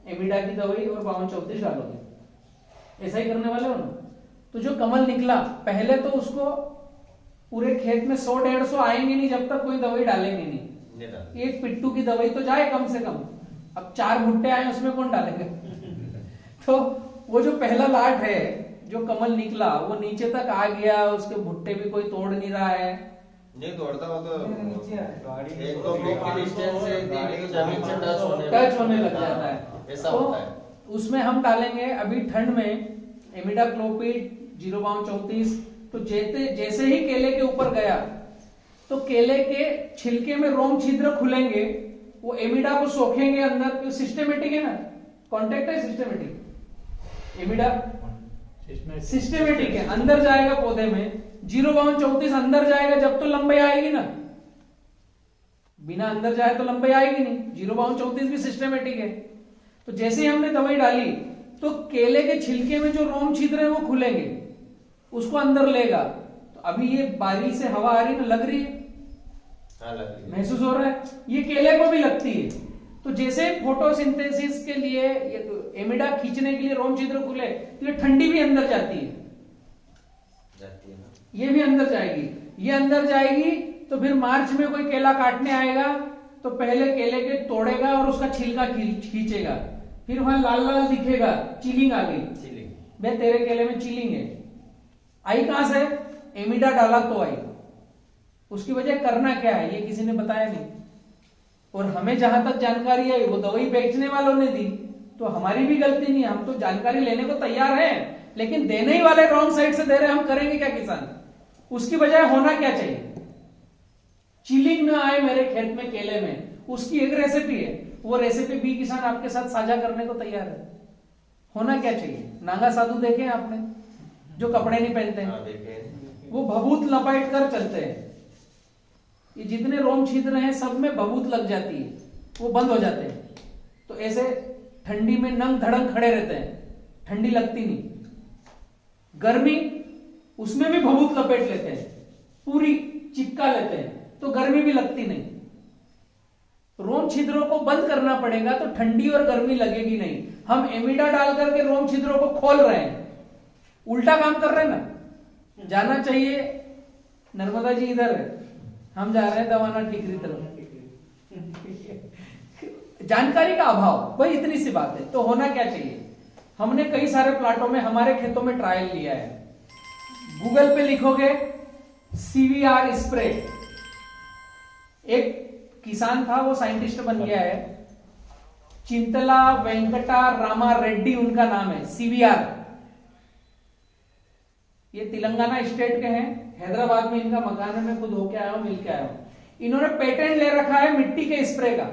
एमिडा की दवाई और 52-34 डालोगे, ऐसा ही करने वाले हो ना? तो जो कमल निकला, पहले तो उसको पूरे खेत में 100-150 आएंगे नहीं जब तक कोई दवाई डालेंगे नहीं। एक पिट्टू की दवाई तो जाए कम से कम। अब 4 भुट्टे आए उसमें कौन डालेंगे? तो वो जो पहला लाट है, जो कमल निकला, वो नीचे तक आ गया, उसके भुट्टे भी कोई तोड़ नहीं रहा है। नहीं तोड़ता, वो तो नीचे है। 1-2 फीट की डिस्टेंस से जमीन से टच होने लग जाता है, ऐसा तो होता है। उसमें हम डालेंगे अभी ठंड में इमिडाक्लोपिड 0/34। तो जैसे ही केले के ऊपर गया तो केले के छिलके में रोम छिद्र खुलेंगे, वो एमिडा को सोखेंगे अंदर। सिस्टेमेटिक है ना, कॉन्टेक्ट है सिस्टेमेटिक, एमिडा सिस्टेमेटिक है, अंदर जाएगा पौधे में। 0/34 अंदर जाएगा जब तो लंबाई आएगी ना, बिना अंदर जाए तो लंबाई आएगी नहीं। 0/34 भी सिस्टेमेटिक है। तो जैसे ही हमने दवाई डाली तो केले के छिलके में जो रोम छिद्र है वो खुलेंगे, उसको अंदर लेगा। तो अभी ये बारी से हवा आ रही ना, लग रही है, महसूस हो रहा है, ये केले को भी लगती है। तो जैसे फोटोसिंथेसिस के लिए एमिडा खींचने के लिए रोम छिद्र खुले, तो ये ठंडी भी अंदर जाती है ना? ये भी अंदर जाएगी, ये अंदर जाएगी। तो फिर मार्च में कोई केला काटने आएगा तो पहले केले के तोड़ेगा और उसका छिलका खींचेगा, फिर वहां लाल लाल दिखेगा, चिलिंग आ गई। भाई तेरे केले में चिलिंग है, आई कहां से? एमिडा डाला तो आई। उसकी वजह करना क्या है ये किसी ने बताया नहीं, और हमें जहां तक जानकारी आई वो दवाई बेचने वालों ने दी, तो हमारी भी गलती नहीं है। हम तो जानकारी लेने को तैयार हैं, लेकिन देने ही वाले रॉन्ग साइड से दे रहे हैं, हम करेंगे क्या किसान? उसकी बजाय होना क्या चाहिए? चिलिंग ना आए मेरे खेत में केले में, उसकी एक रेसिपी है, वो रेसिपी भी किसान आपके साथ साझा करने को तैयार है। होना क्या चाहिए? नागा साधु देखे हैं आपने, जो कपड़े नहीं पहनते हैं, वो भभूत लपेट कर चलते हैं। ये जितने रोम छिद्र हैं सब में भभूत लग जाती है, वो बंद हो जाते हैं। तो ऐसे ठंडी में नंग धड़ंग खड़े रहते हैं, ठंडी लगती नहीं। गर्मी, उसमें भी भभूत लपेट लेते हैं, पूरी चिपका लेते हैं, तो गर्मी भी लगती नहीं। रोम छिद्रों को बंद करना पड़ेगा तो ठंडी और गर्मी लगेगी नहीं। हम एमिडा डाल करके रोम छिद्रों को खोल रहे हैं, उल्टा काम कर रहे हैं ना। जाना चाहिए, नर्मदा जी इधर है, हम जा रहे हैं दवाना ठीकरी तरफ। जानकारी का अभाव, वही इतनी सी बात है। तो होना क्या चाहिए? हमने कई सारे प्लाटों में, हमारे खेतों में ट्रायल लिया है। गूगल पे लिखोगे CVR स्प्रे, एक किसान था, वो साइंटिस्ट बन गया है, चिंतला वेंकटा रामा रेड्डी उनका नाम है, CVR। ये तेलंगाना स्टेट के हैं, हैदराबाद में इनका मकान है, मैं खुद होके आया हूं, मिल के आया हूं। इन्होंने पेटेंट ले रखा है मिट्टी के स्प्रे का।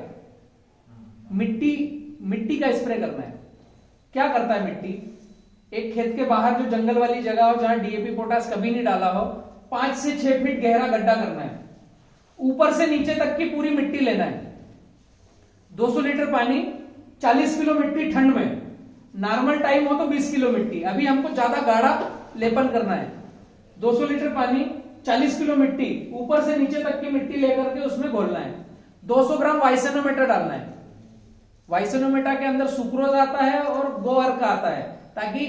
मिट्टी का स्प्रे करना है। क्या करता है मिट्टी? एक खेत के बाहर जो जंगल वाली जगह हो, जहां DAP पोटास कभी नहीं डाला हो, 5 से 6 फीट गहरा गड्ढा करना है। ऊपर से नीचे तक की पूरी मिट्टी लेना है। 200 लीटर पानी, 40 किलो मिट्टी ठंड में, नॉर्मल टाइम हो तो 20 किलो मिट्टी। अभी हमको ज्यादा गाढ़ा लेपन करना है। 200 लीटर पानी, 40 किलो मिट्टी, ऊपर से नीचे तक की मिट्टी लेकर के उसमें घोलना है। 200 ग्राम वाइसेनोमीटर डालना है। वाइसेनोमीटर के अंदर सुक्रोज आता है और गोअर्क आता है, ताकि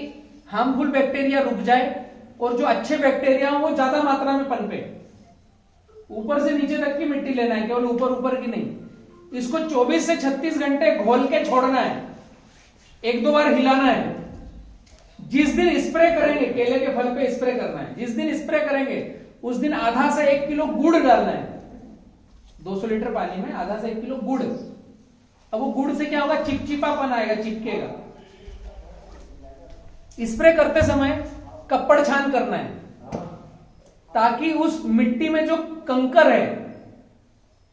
हार्मफुल बैक्टीरिया रुक जाए और जो अच्छे बैक्टीरिया हो वो ज्यादा मात्रा में पनपे। ऊपर से नीचे तक की मिट्टी लेना है, केवल ऊपर ऊपर की नहीं। इसको 24 से 36 घंटे घोल के छोड़ना है, 1-2 बार हिलाना है। जिस दिन स्प्रे करेंगे, केले के फल पे स्प्रे करना है, जिस दिन स्प्रे करेंगे उस दिन आधा से 1 किलो गुड़ डालना है। 200 लीटर पानी में आधा से 1 किलो गुड़। अब वो गुड़ से क्या होगा? चिपचिपापन आएगा, चिपकेगा। स्प्रे करते समय कपड़ छान करना है, ताकि उस मिट्टी में जो कंकर है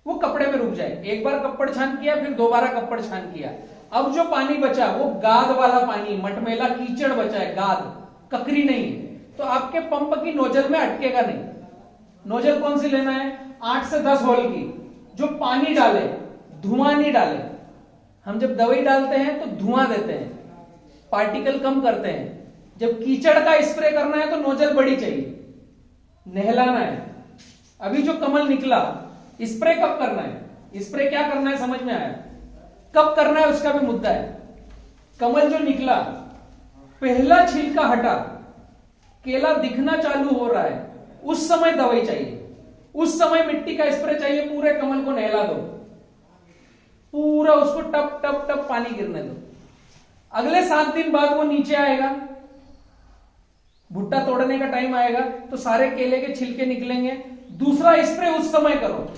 वो कपड़े में रुक जाए। एक बार कपड़ छान किया, फिर दोबारा कपड़ छान किया। अब जो पानी बचा वो गाद वाला पानी, मटमेला कीचड़ बचा है, गाद, ककरी नहीं है, तो आपके पंप की नोजल में अटकेगा नहीं। नोजल कौन सी लेना है? 8 से 10 होल की, जो पानी डाले, धुआं नहीं डाले। हम जब दवाई डालते हैं तो धुआं देते हैं, पार्टिकल कम करते हैं। जब कीचड़ का स्प्रे करना है तो नोजल बड़ी चाहिए, नहलाना है। अभी जो कमल निकला, स्प्रे कब करना है? स्प्रे क्या करना है समझ में आया? कब करना है उसका भी मुद्दा है। कमल जो निकला, पहला छिलका हटा, केला दिखना चालू हो रहा है, उस समय दवाई चाहिए, उस समय मिट्टी का स्प्रे चाहिए। पूरे कमल को नहला दो, पूरा उसको टप टप टप पानी गिरने दो। अगले 7 दिन बाद वो नीचे आएगा, भुट्टा तोड़ने का टाइम आएगा तो सारे केले के छिलके निकलेंगे। दूसरा स्प्रे उस समय करो,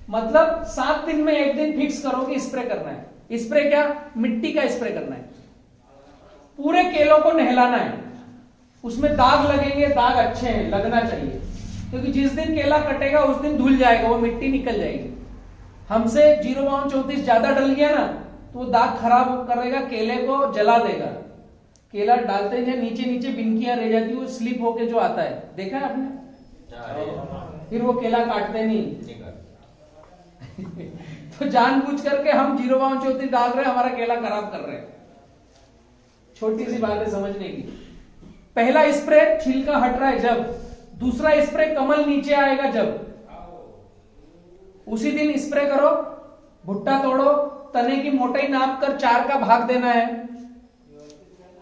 मतलब 7 दिन में 1 दिन फिक्स करो कि स्प्रे करना है। स्प्रे क्या? मिट्टी का स्प्रे करना है। पूरे केलों को नहलाना है। उसमें दाग लगेंगे, दाग अच्छे हैं, लगना चाहिए, क्योंकि जिस दिन केला कटेगा उस दिन धुल जाएगा, वो मिट्टी निकल जाएगी। हमसे 0.34 ज्यादा डल गया ना तो वो दाग खराब करेगा, केले को जला देगा। केला डालते हैं नीचे नीचे बिनकियां रह जाती है, वो स्लिप होके जो आता है, देखा है आपने? फिर वो केला काटते नहीं। तो जानबूझ करके हम 0.34 डाल रहे हैं, हमारा केला खराब कर रहे हैं। छोटी सी बात है समझने की। पहला स्प्रे छिलका हट रहा है जब, दूसरा स्प्रे कमल नीचे आएगा जब, उसी दिन स्प्रे करो। भुट्टा तोड़ो, तने की मोटाई नाप कर 4 का भाग देना है।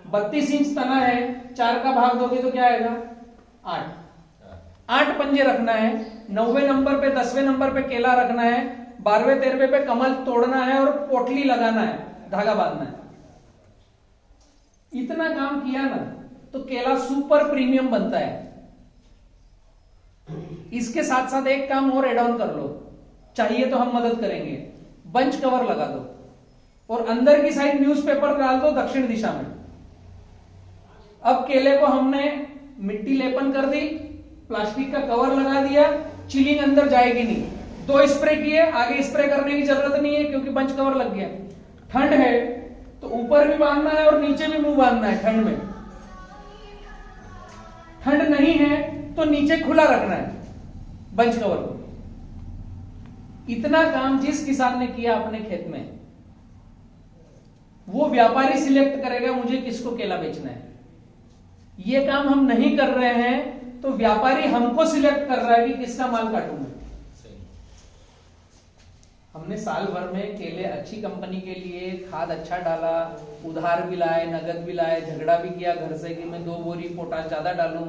32 इंच तना है, 4 का भाग दोगे तो क्या आएगा? 8 पंजे रखना है। 9वें नंबर पे 10वें नंबर पे केला रखना है, 12वें 13वें पे कमल तोड़ना है और पोटली लगाना है, धागा बांधना है। इतना काम किया ना तो केला सुपर प्रीमियम बनता है। इसके साथ साथ एक काम और एड ऑन कर लो, चाहिए तो हम मदद करेंगे। बंच कवर लगा दो और अंदर की साइड न्यूज़पेपर डाल दो दक्षिण दिशा में। अब केले को हमने मिट्टी लेपन कर दी, प्लास्टिक का कवर लगा दिया, चिलिंग अंदर जाएगी नहीं। 2 स्प्रे किए, आगे स्प्रे करने की जरूरत नहीं है क्योंकि बंच कवर लग गया। ठंड है तो ऊपर भी बांधना है और नीचे भी मुंह बांधना है ठंड में। ठंड नहीं है तो नीचे खुला रखना है बंच कवर को। इतना काम जिस किसान ने किया अपने खेत में, वो व्यापारी सिलेक्ट करेगा मुझे किसको केला बेचना है। ये काम हम नहीं कर रहे हैं तो व्यापारी हमको सिलेक्ट कर रहा है कि किसका माल काटूंगा। हमने साल भर में केले अच्छी कंपनी के लिए खाद अच्छा डाला, उधार भी लाए, नगद भी लाए, झगड़ा भी किया घर से कि मैं 2 बोरी पोटाश ज्यादा डालूं।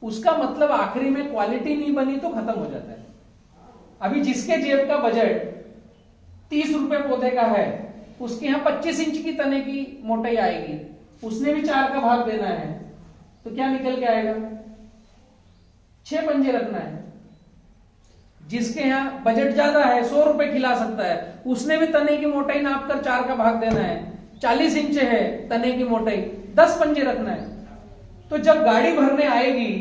उसका मतलब आखिरी में क्वालिटी नहीं बनी तो खत्म हो जाता है। अभी जिसके जेब का बजट 30 रुपए पौधे का है, उसके यहां 25 इंच की तने की मोटाई आएगी, उसने भी 4 का भाग देना है, तो क्या निकल के आएगा? 6 पंजे रखना है। जिसके यहाँ बजट ज्यादा है 100 रुपए खिला सकता है, उसने भी तने की मोटाई नाप कर 4 का भाग देना है। 40 इंच है तने की मोटाई, 10 पंजे रखना है। तो जब गाड़ी भरने आएगी,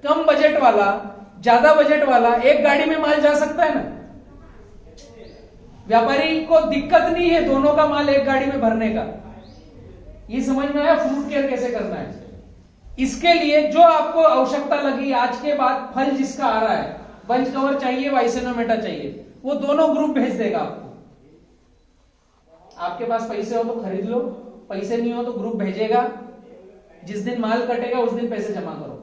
कम बजट वाला ज्यादा बजट वाला एक गाड़ी में माल जा सकता है ना। व्यापारी को दिक्कत नहीं है दोनों का माल एक गाड़ी में भरने का। ये समझ में आया फ्रूट केयर कैसे करना है। इसके लिए जो आपको आवश्यकता लगी, आज के बाद फल जिसका आ रहा है, बंच कवर चाहिए, वाइसेनोमेटा चाहिए, वो दोनों ग्रुप भेज देगा आपको। आपके पास पैसे हो तो खरीद लो, पैसे नहीं हो तो ग्रुप भेजेगा। जिस दिन माल कटेगा उस दिन पैसे जमा करो।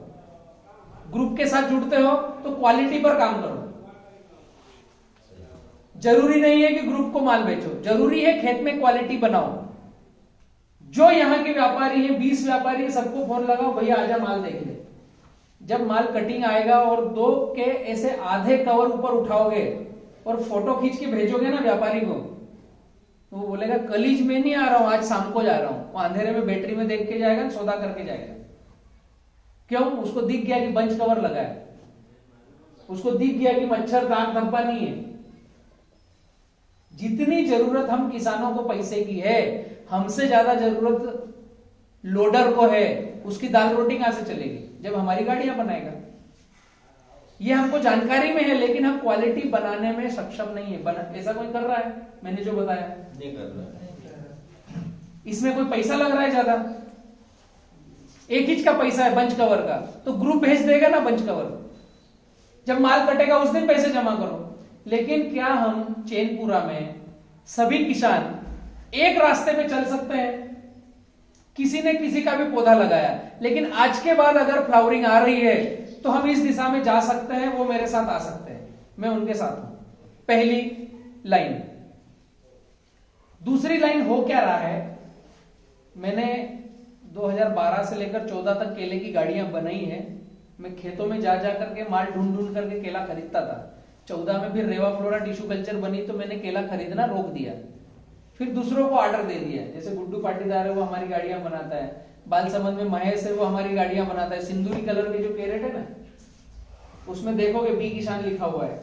ग्रुप के साथ जुड़ते हो तो क्वालिटी पर काम करो। जरूरी नहीं है कि ग्रुप को माल बेचो, जरूरी है खेत में क्वालिटी बनाओ। जो यहां के व्यापारी हैं, 20 व्यापारी हैं, सबको फोन लगाओ, भैया आजा माल देख ले। जब माल कटिंग आएगा और 2 के ऐसे आधे कवर ऊपर उठाओगे और फोटो खींच के भेजोगे ना व्यापारी को, तो वो बोलेगा कलीज में नहीं आ रहा हूं, आज शाम को जा रहा हूं। वो अंधेरे में बैटरी में देख के जाएगा, सौदा करके जाएगा। क्यों? उसको दिख गया कि बंच कवर लगा है, उसको दिख गया कि मच्छर दाग धब्बा नहीं है। जितनी जरूरत हम किसानों को पैसे की है, हमसे ज्यादा जरूरत लोडर को है। उसकी दाल रोटी कहां से चलेगी जब हमारी गाड़ियां बनाएगा। ये हमको जानकारी में है, लेकिन हम क्वालिटी बनाने में सक्षम नहीं है। ऐसा कोई कर रहा है? मैंने जो बताया नहीं कर रहा। इसमें कोई पैसा लग रहा है ज्यादा? 1 इंच का पैसा है बंच कवर का, तो ग्रुप भेज देगा ना बंच कवर। जब माल कटेगा उस दिन पैसे जमा करो। लेकिन क्या हम चैनपुरा में सभी किसान एक रास्ते पे चल सकते हैं? किसी ने किसी का भी पौधा लगाया, लेकिन आज के बाद अगर फ्लावरिंग आ रही है तो हम इस दिशा में जा सकते हैं, वो मेरे साथ आ सकते हैं, मैं उनके साथ हूं। पहली लाइन। दूसरी लाइन हो क्या रहा है, मैंने 2012 से लेकर 14 तक केले की गाड़ियां बनाई है। मैं खेतों में जा जा करके माल ढूंढ ढूंढ करके केला खरीदता था। 14 में फिर रेवा फ्लोरा टिश्यू कल्चर बनी तो मैंने केला खरीदना रोक दिया, फिर दूसरों को ऑर्डर दे दिया। जैसे गुड्डू पाटीदार है वो हमारी गाड़ियां बनाता है, बालसमंद में महेश है वो हमारी गाड़ियां बनाता है। सिंदूरी कलर के जो कैरेट है ना, उसमें देखोगे बी किसान लिखा हुआ है।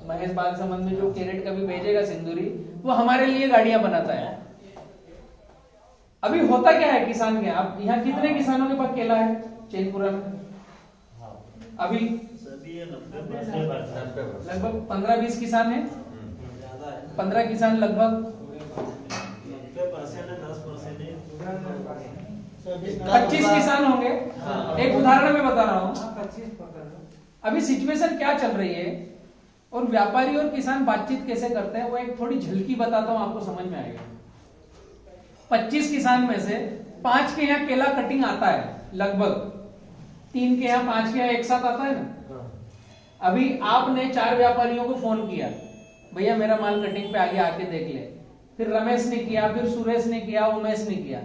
महेश बालसमंद में जो कैरेट कभी भेजेगा सिंदूरी, वो हमारे लिए गाड़ियां बनाता है। अभी होता क्या है किसान के, आप यहाँ कितने किसानों के पास केला है चैनपुरा में? अभी लगभग 15-20 किसान है। 15 किसान लगभग 25 किसान होंगे। एक उदाहरण मैं बता रहा हूं। अभी सिचुएशन क्या चल रही है और व्यापारी और किसान बातचीत कैसे करते हैं, वो एक थोड़ी झलकी बताता हूं, आपको समझ में आएगा। 25 किसान में से 5 के यहाँ केला कटिंग आता है, लगभग 3 के यहाँ 5 के यहाँ एक साथ आता है ना। अभी आपने 4 व्यापारियों को फोन किया, भैया मेरा माल कटिंग पे आगे आके देख ले। फिर रमेश ने किया, फिर सुरेश ने किया, उमेश ने किया।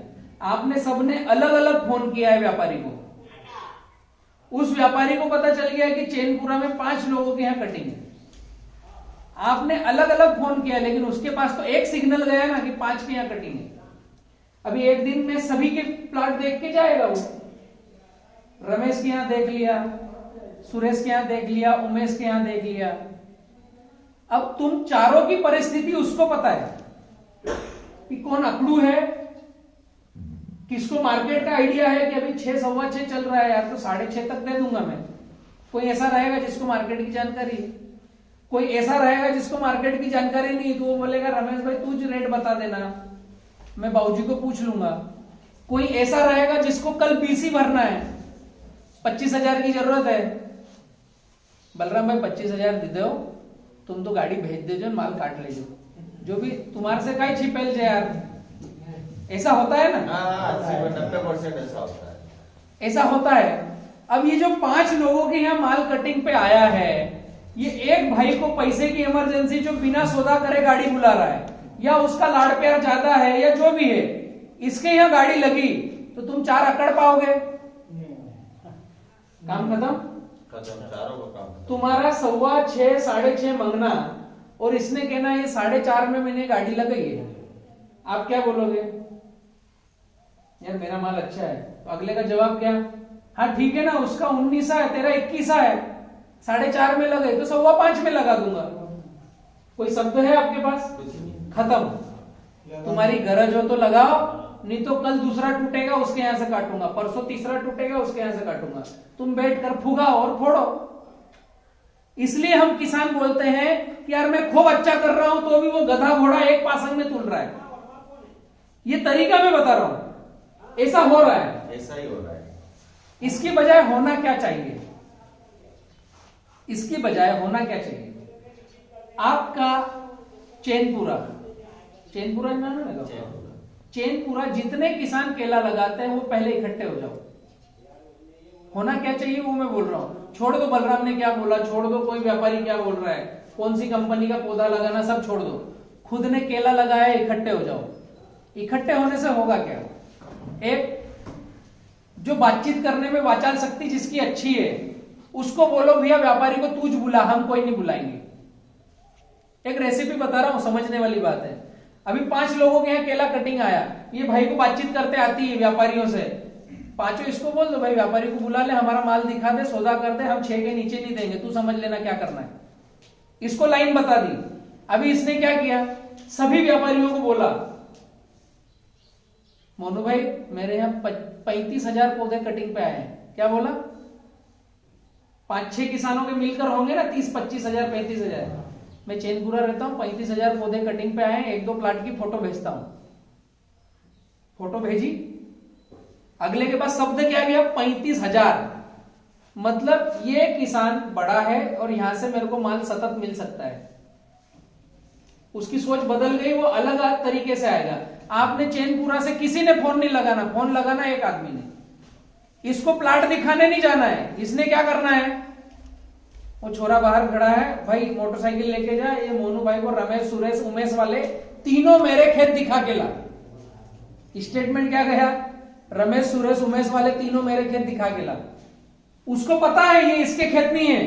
आपने सबने अलग अलग फोन किया है व्यापारी को। उस व्यापारी को पता चल गया कि चैनपुरा में 5 लोगों के यहाँ कटिंग है। आपने अलग अलग फोन किया, लेकिन उसके पास तो एक सिग्नल गया ना कि 5 के यहाँ कटिंग है। अभी एक दिन में सभी के प्लाट देख के जाएगा वो। रमेश के यहाँ देख लिया, सुरेश के यहाँ देख लिया, उमेश के यहाँ देख लिया। अब तुम चारों की परिस्थिति उसको पता है कि कौन अकड़ू है, किसको मार्केट का आइडिया है कि अभी 6, 6.25 चल रहा है यार, तो 6.5 तक दे दूंगा मैं। कोई ऐसा रहेगा जिसको मार्केट की जानकारी है, कोई ऐसा रहेगा जिसको मार्केट की जानकारी नहीं, तो वो बोलेगा रमेश भाई तू रेट बता देना, मैं बाबूजी को पूछ लूंगा। कोई ऐसा रहेगा जिसको कल बीसी भरना है, 25,000 की जरूरत है, बलराम भाई 25,000 दे दो, तुम तो गाड़ी भेज दे, माल काट ले जो भी तुम्हारे से काई छिपेल जे यार। ऐसा होता है ना? 80-90% ऐसा होता है। ऐसा होता है। अब ये जो 5 लोगों के यहाँ माल कटिंग पे आया है, ये एक भाई को पैसे की इमरजेंसी, जो बिना सौदा करे गाड़ी बुला रहा है, या उसका लाड़ प्यार ज्यादा है, या जो भी है, इसके यहाँ गाड़ी लगी तो तुम 4 अकड़ पाओगे, काम खत्म। चारों का काम तुम्हारा 6.25, 6.5 मंगना और इसने कहना ये 4.5 में मैंने गाड़ी लगाई है, आप क्या बोलोगे? यार मेरा माल अच्छा है। तो अगले का जवाब क्या? हाँ ठीक है ना, उसका 19 है, तेरा 21 है, 4.5 में लगे तो 5.25 में लगा दूंगा। कोई शब्द है आपके पास? खत्म। तुम्हारी गरज हो तो लगाओ, नहीं तो कल दूसरा टूटेगा उसके यहां से काटूंगा, परसों तीसरा टूटेगा उसके यहां से काटूंगा। तुम बैठ कर फुगाओ और फोड़ो। इसलिए हम किसान बोलते हैं कि यार मैं खूब अच्छा कर रहा हूं तो भी वो गधा घोड़ा एक पासंग में तुल रहा है। ये तरीका मैं बता रहा हूं, ऐसा हो रहा है, ऐसा ही हो रहा है। इसकी बजाय होना क्या चाहिए? इसकी बजाय होना क्या चाहिए? आपका चैनपुरा नाम है ना, चैनपुरा जितने किसान केला लगाते हैं वो पहले इकट्ठे हो जाओ। होना क्या चाहिए वो मैं बोल रहा हूं। छोड़ दो बलराम ने क्या बोला, छोड़ दो कोई व्यापारी क्या बोल रहा है, कौन सी कंपनी का पौधा लगाना, सब छोड़ दो। खुद ने केला लगाया, इकट्ठे हो जाओ। इकट्ठे होने से होगा क्या? एक जो बातचीत करने में वाचाल शक्ति जिसकी अच्छी है उसको बोलो भैया व्यापारी को तूज बुला, हम कोई नहीं बुलाएंगे। एक रेसिपी बता रहा हूं, समझने वाली बात है। अभी 5 लोगों के यहाँ केला कटिंग आया, ये भाई को बातचीत करते आती है व्यापारियों से। 5 इसको बोल दो भाई व्यापारी को बुला ले, हमारा माल दिखा दे, सौदा कर दे, हम 6 के नीचे नहीं देंगे, तू समझ लेना क्या करना है। इसको लाइन बता दी। अभी इसने क्या किया, सभी व्यापारियों को बोला मोनू भाई मेरे यहाँ 35,000 पौधे कटिंग पे आए हैं। क्या बोला? 5-6 किसानों के मिलकर होंगे ना 30-25,000 35,000। मैं चैनपुरा रहता हूं, 35,000 पौधे कटिंग पे आए हैं, 1-2 प्लाट की फोटो भेजता हूं। फोटो भेजी, अगले के पास शब्द क्या गया? 35,000। मतलब ये किसान बड़ा है और यहां से मेरे को माल सतत मिल सकता है। उसकी सोच बदल गई, वो अलग अलग तरीके से आएगा। आपने चैनपुरा से किसी ने फोन नहीं लगाना, फोन लगाना एक आदमी ने। इसको प्लाट दिखाने नहीं जाना है, इसने क्या करना है, वो छोरा बाहर खड़ा है, भाई मोटरसाइकिल लेके जा, ये मोनू भाई को रमेश सुरेश उमेश वाले तीनों मेरे खेत दिखा के ला। स्टेटमेंट क्या गया? रमेश सुरेश उमेश वाले तीनों मेरे खेत दिखा के ला। उसको पता है ये इसके खेत नहीं है,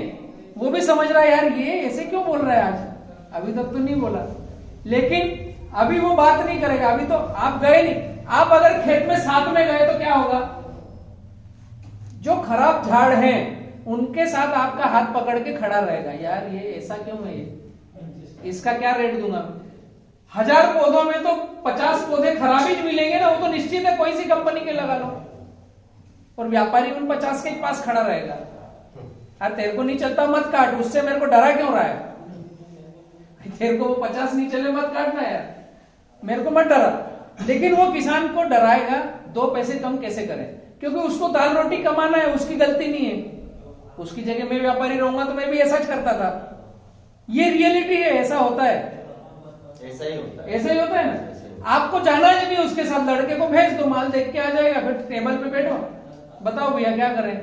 वो भी समझ रहा है यार ये ऐसे क्यों बोल रहा है आज, अभी तक तो नहीं बोला। लेकिन अभी वो बात नहीं करेगा, अभी तो आप गए नहीं। आप अगर खेत में साथ में गए तो क्या होगा? जो खराब झाड़ हैं उनके साथ आपका हाथ पकड़ के खड़ा रहेगा, यार ये ऐसा क्यों है, ये इसका क्या रेट दूंगा। 1000 पौधों में तो 50 पौधे खराब ही मिलेंगे ना, वो तो निश्चित है कोई सी कंपनी के लगा लो। और व्यापारी उन 50 के पास खड़ा रहेगा, यार तेरे को नहीं चलता मत काट, उससे मेरे को डरा क्यों रहा है, तेरे को वो 50 नहीं चले मत काटना यार, मेरे को मत डरा। लेकिन वो किसान को डराएगा 2 पैसे कम कैसे करे, क्योंकि उसको दाल रोटी कमाना है, उसकी गलती नहीं है। उसकी जगह मैं व्यापारी रहूंगा तो मैं भी ऐसा करता था। ये रियलिटी है, ऐसा होता है, ऐसा ही होता है, ऐसा ही होता है ना। आपको जाना ही नहीं उसके साथ, लड़के को भेज दो, माल देख के आ जाएगा, फिर टेबल पे बैठो, बताओ भैया क्या करें।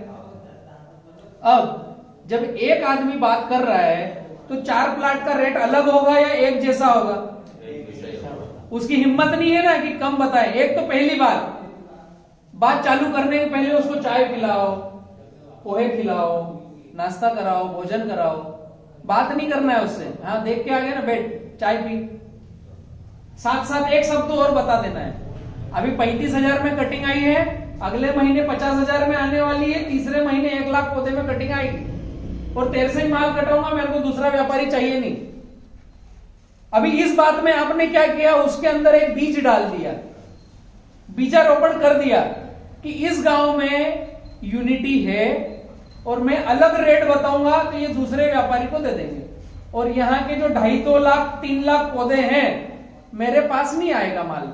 अब जब एक आदमी बात कर रहा है तो 4 प्लाट का रेट अलग होगा या एक जैसा होगा? उसकी हिम्मत नहीं है ना कि कम बताए। एक तो पहली बात चालू करने के पहले उसको चाय पिलाओ, पोहे खिलाओ, नाश्ता कराओ, भोजन कराओ, बात नहीं करना है उससे। हाँ देख के आ गया ना, बैठ चाय पी, साथ साथ एक शब्द और बता देना है। अभी 35,000 में कटिंग आई है, अगले महीने 50,000 में आने वाली है, तीसरे महीने 1 लाख पौधे में कटिंग आएगी, और तेरे से ही माल कटाऊंगा, मेरे को दूसरा व्यापारी चाहिए नहीं। अभी इस बात में आपने क्या किया, उसके अंदर एक बीज डाल दिया, बीजारोपण कर दिया कि इस गांव में यूनिटी है और मैं अलग रेट बताऊंगा तो ये दूसरे व्यापारी को दे देंगे, और यहाँ के जो 2.5-2 लाख 3 लाख पौधे हैं मेरे पास नहीं आएगा माल।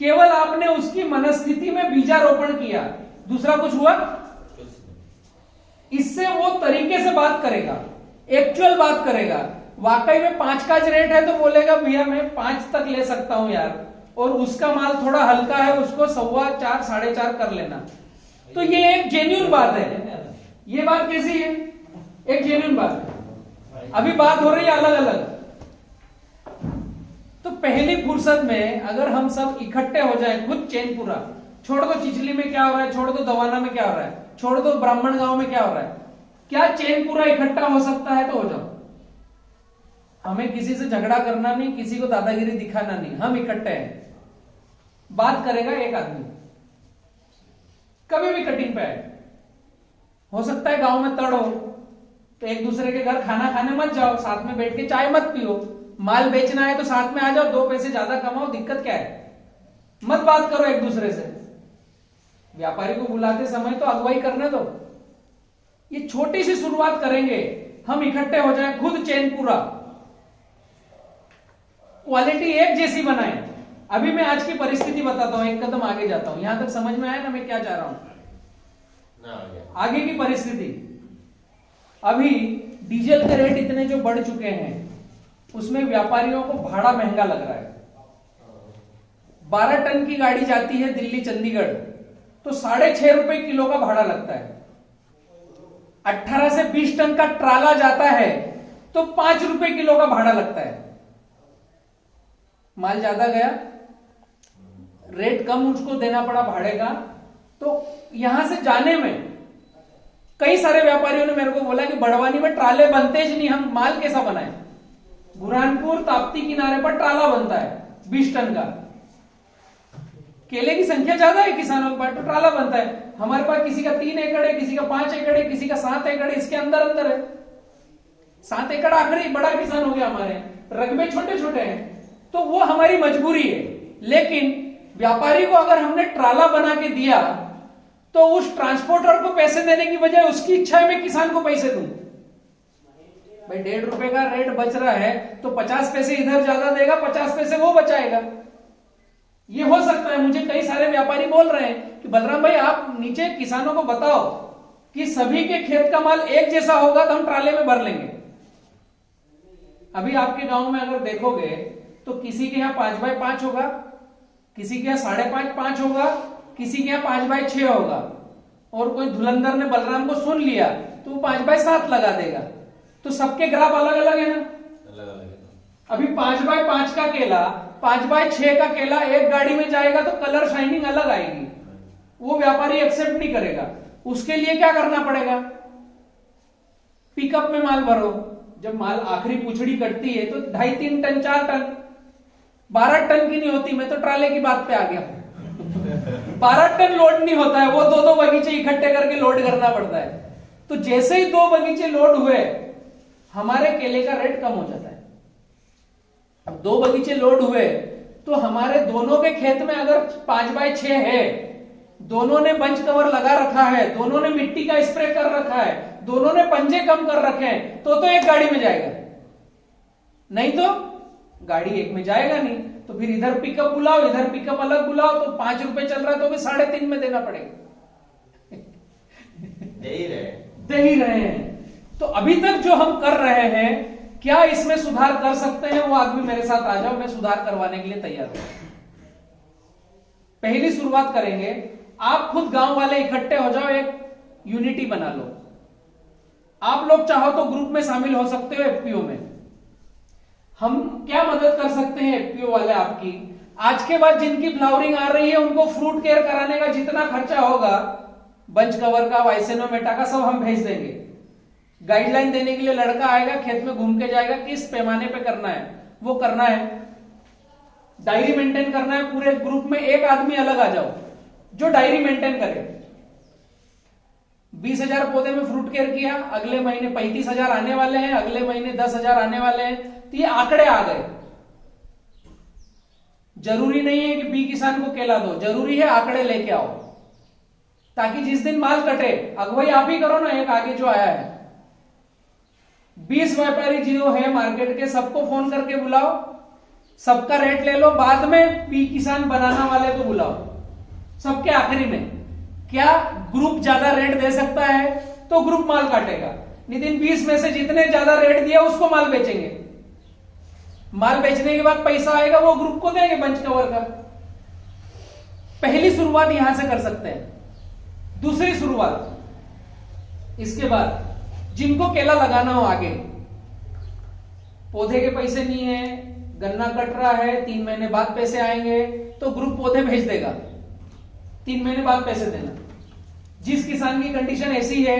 केवल आपने उसकी मनस्थिति में बीजारोपण किया, दूसरा कुछ हुआ? इससे वो तरीके से बात करेगा, एक्चुअल बात करेगा। वाकई में 5 का रेट है तो बोलेगा भैया मैं 5 तक ले सकता हूं यार, और उसका माल थोड़ा हल्का है, उसको 4.25 4.5 कर लेना। तो ये एक जेन्युइन बात है। ये बात कैसी है? एक जेन्युइन बात है। अभी बात हो रही है अलग अलग। तो पहली फुर्सत में अगर हम सब इकट्ठे हो जाएं, खुद चैनपुरा छोड़ दो, चिचली में क्या हो रहा है छोड़ दो, दवाना में क्या हो रहा है छोड़ दो, ब्राह्मण गांव में क्या हो रहा है, क्या चैनपुरा इकट्ठा हो सकता है तो हो जाओ। हमें किसी से झगड़ा करना नहीं, किसी को दादागिरी दिखाना नहीं, हम इकट्ठे हैं। बात करेगा एक आदमी, कभी भी कटिंग पे आए, हो सकता है गांव में तड़ हो, तो एक दूसरे के घर खाना खाने मत जाओ, साथ में बैठ के चाय मत पियो। माल बेचना है तो साथ में आ जाओ, 2 पैसे ज्यादा कमाओ, दिक्कत क्या है? मत बात करो एक दूसरे से। व्यापारी को बुलाते समय तो अगुवाई करने दो। ये छोटी सी शुरुआत करेंगे, हम इकट्ठे हो जाएं, खुद चेन पूरा, क्वालिटी एक जैसी बनाएं। अभी मैं आज की परिस्थिति बताता हूं, एक कदम आगे जाता हूं। यहां तक समझ में आया ना मैं क्या चाह रहा हूं? आगे की परिस्थिति, अभी डीजल के रेट इतने जो बढ़ चुके हैं, उसमें व्यापारियों को भाड़ा महंगा लग रहा है। 12 टन की गाड़ी जाती है दिल्ली चंडीगढ़ तो 6.5 रुपए किलो का भाड़ा लगता है। 18 से 20 टन का ट्राला जाता है तो 5 रुपए किलो का भाड़ा लगता है। माल ज्यादा गया, रेट कम उसको देना पड़ा भाड़े का। तो यहां से जाने में कई सारे व्यापारियों ने मेरे को बोला कि बड़वानी में ट्राले बनते ही नहीं, हम माल कैसा बनाएं? बुरहानपुर ताप्ती किनारे पर ट्राला बनता है 20 टन का। केले की संख्या ज्यादा है किसानों के पास तो ट्राला बनता है। हमारे पास किसी का 3 एकड़ है, किसी का 5 एकड़ है, किसी का 7 एकड़ है, इसके अंदर अंदर है। 7 एकड़ आखिरी बड़ा किसान हो गया हमारे, रकबे छोटे छोटे हैं। तो वो हमारी मजबूरी है। लेकिन व्यापारी को अगर हमने ट्राला बना के दिया तो उस ट्रांसपोर्टर को पैसे देने की बजाय उसकी इच्छा है मैं किसान को पैसे दूं। भाई 1.5 रुपए का रेट बच रहा है तो 50 पैसे इधर ज्यादा देगा, 50 पैसे वो बचाएगा। ये हो सकता है। मुझे कई सारे व्यापारी बोल रहे हैं कि बलराम भाई आप नीचे किसानों को बताओ कि सभी के खेत का माल एक जैसा होगा तो हम ट्राले में भर लेंगे। अभी आपके गांव में अगर देखोगे तो किसी के यहां 5x5 होगा, किसी के यहां 5.5 होगा, किसी के यहां 5x6 होगा। और कोई धुलंधर ने बलराम को सुन लिया तो वो 5x7 लगा देगा। तो सबके ग्राफ अलग अलग है ना। अभी 5x5 का केला, 5x6 का केला एक गाड़ी में जाएगा तो कलर शाइनिंग अलग आएगी, वो व्यापारी एक्सेप्ट नहीं करेगा। उसके लिए क्या करना पड़ेगा? पिकअप में माल भरो। जब माल आखिरी पुछड़ी कटती है तो 2.5, 3 टन, 4 टन, 12 टन की नहीं होती। मैं तो ट्राले की बात पे आ गया। 12 टन लोड नहीं होता है, वो 2-2 बगीचे इकट्ठे करके लोड करना पड़ता है। तो जैसे ही 2 बगीचे लोड हुए हमारे केले का रेट कम हो जाता है। अब 2 बगीचे लोड हुए तो हमारे दोनों के खेत में अगर 5x6 है, दोनों ने बंच कवर लगा रखा है, दोनों ने मिट्टी का स्प्रे कर रखा है, दोनों ने पंजे कम कर रखे हैं, तो एक गाड़ी में जाएगा। नहीं तो गाड़ी एक में जाएगा नहीं। तो फिर इधर पिकअप बुलाओ, इधर पिकअप अलग बुलाओ, तो 5 रुपए चल रहा है तो भी 3.5 में देना पड़ेगा। दे ही रहे हैं। तो अभी तक जो हम कर रहे हैं, क्या इसमें सुधार कर सकते हैं? वो आदमी मेरे साथ आ जाओ, मैं सुधार करवाने के लिए तैयार हूं। पहली शुरुआत करेंगे, आप खुद गांव वाले इकट्ठे हो जाओ, एक यूनिटी बना लो। आप लोग चाहो तो ग्रुप में शामिल हो सकते हो एफपीओ में। हम क्या मदद कर सकते हैं एफपीओ वाले आपकी? आज के बाद जिनकी फ्लावरिंग आ रही है उनको फ्रूट केयर कराने का जितना खर्चा होगा, बंच कवर का, वाइसेनोमेटा का, सब हम भेज देंगे। गाइडलाइन देने के लिए लड़का आएगा, खेत में घूम के जाएगा, किस पैमाने पे करना है वो करना है। डायरी मेंटेन करना है। पूरे ग्रुप में एक आदमी अलग आ जाओ जो डायरी मेंटेन करे। 20,000 पौधे में फ्रूट केयर किया, अगले महीने 35,000 आने वाले हैं, अगले महीने 10,000 आने वाले हैं। तो ये आंकड़े आ गए। जरूरी नहीं है कि बी किसान को केला दो, जरूरी है आंकड़े लेके आओ, ताकि जिस दिन माल कटे, अगुवाई आप ही करो ना। एक आगे जो आया है 20 व्यापारी जो है मार्केट के, सबको फोन करके बुलाओ, सबका रेट ले लो। बाद में बी किसान बनाना वाले को बुलाओ, सबके आखिरी में। क्या ग्रुप ज्यादा रेट दे सकता है तो ग्रुप माल काटेगा। नितिन 20 में से जितने ज्यादा रेट दिया उसको माल बेचेंगे। माल बेचने के बाद पैसा आएगा वो ग्रुप को देंगे बंच कवर का। पहली शुरुआत यहां से कर सकते हैं। दूसरी शुरुआत, इसके बाद जिनको केला लगाना हो आगे, पौधे के पैसे नहीं है, गन्ना कट रहा है, 3 महीने बाद पैसे आएंगे, तो ग्रुप पौधे भेज देगा। 3 महीने बाद पैसे देना। जिस किसान की कंडीशन ऐसी है,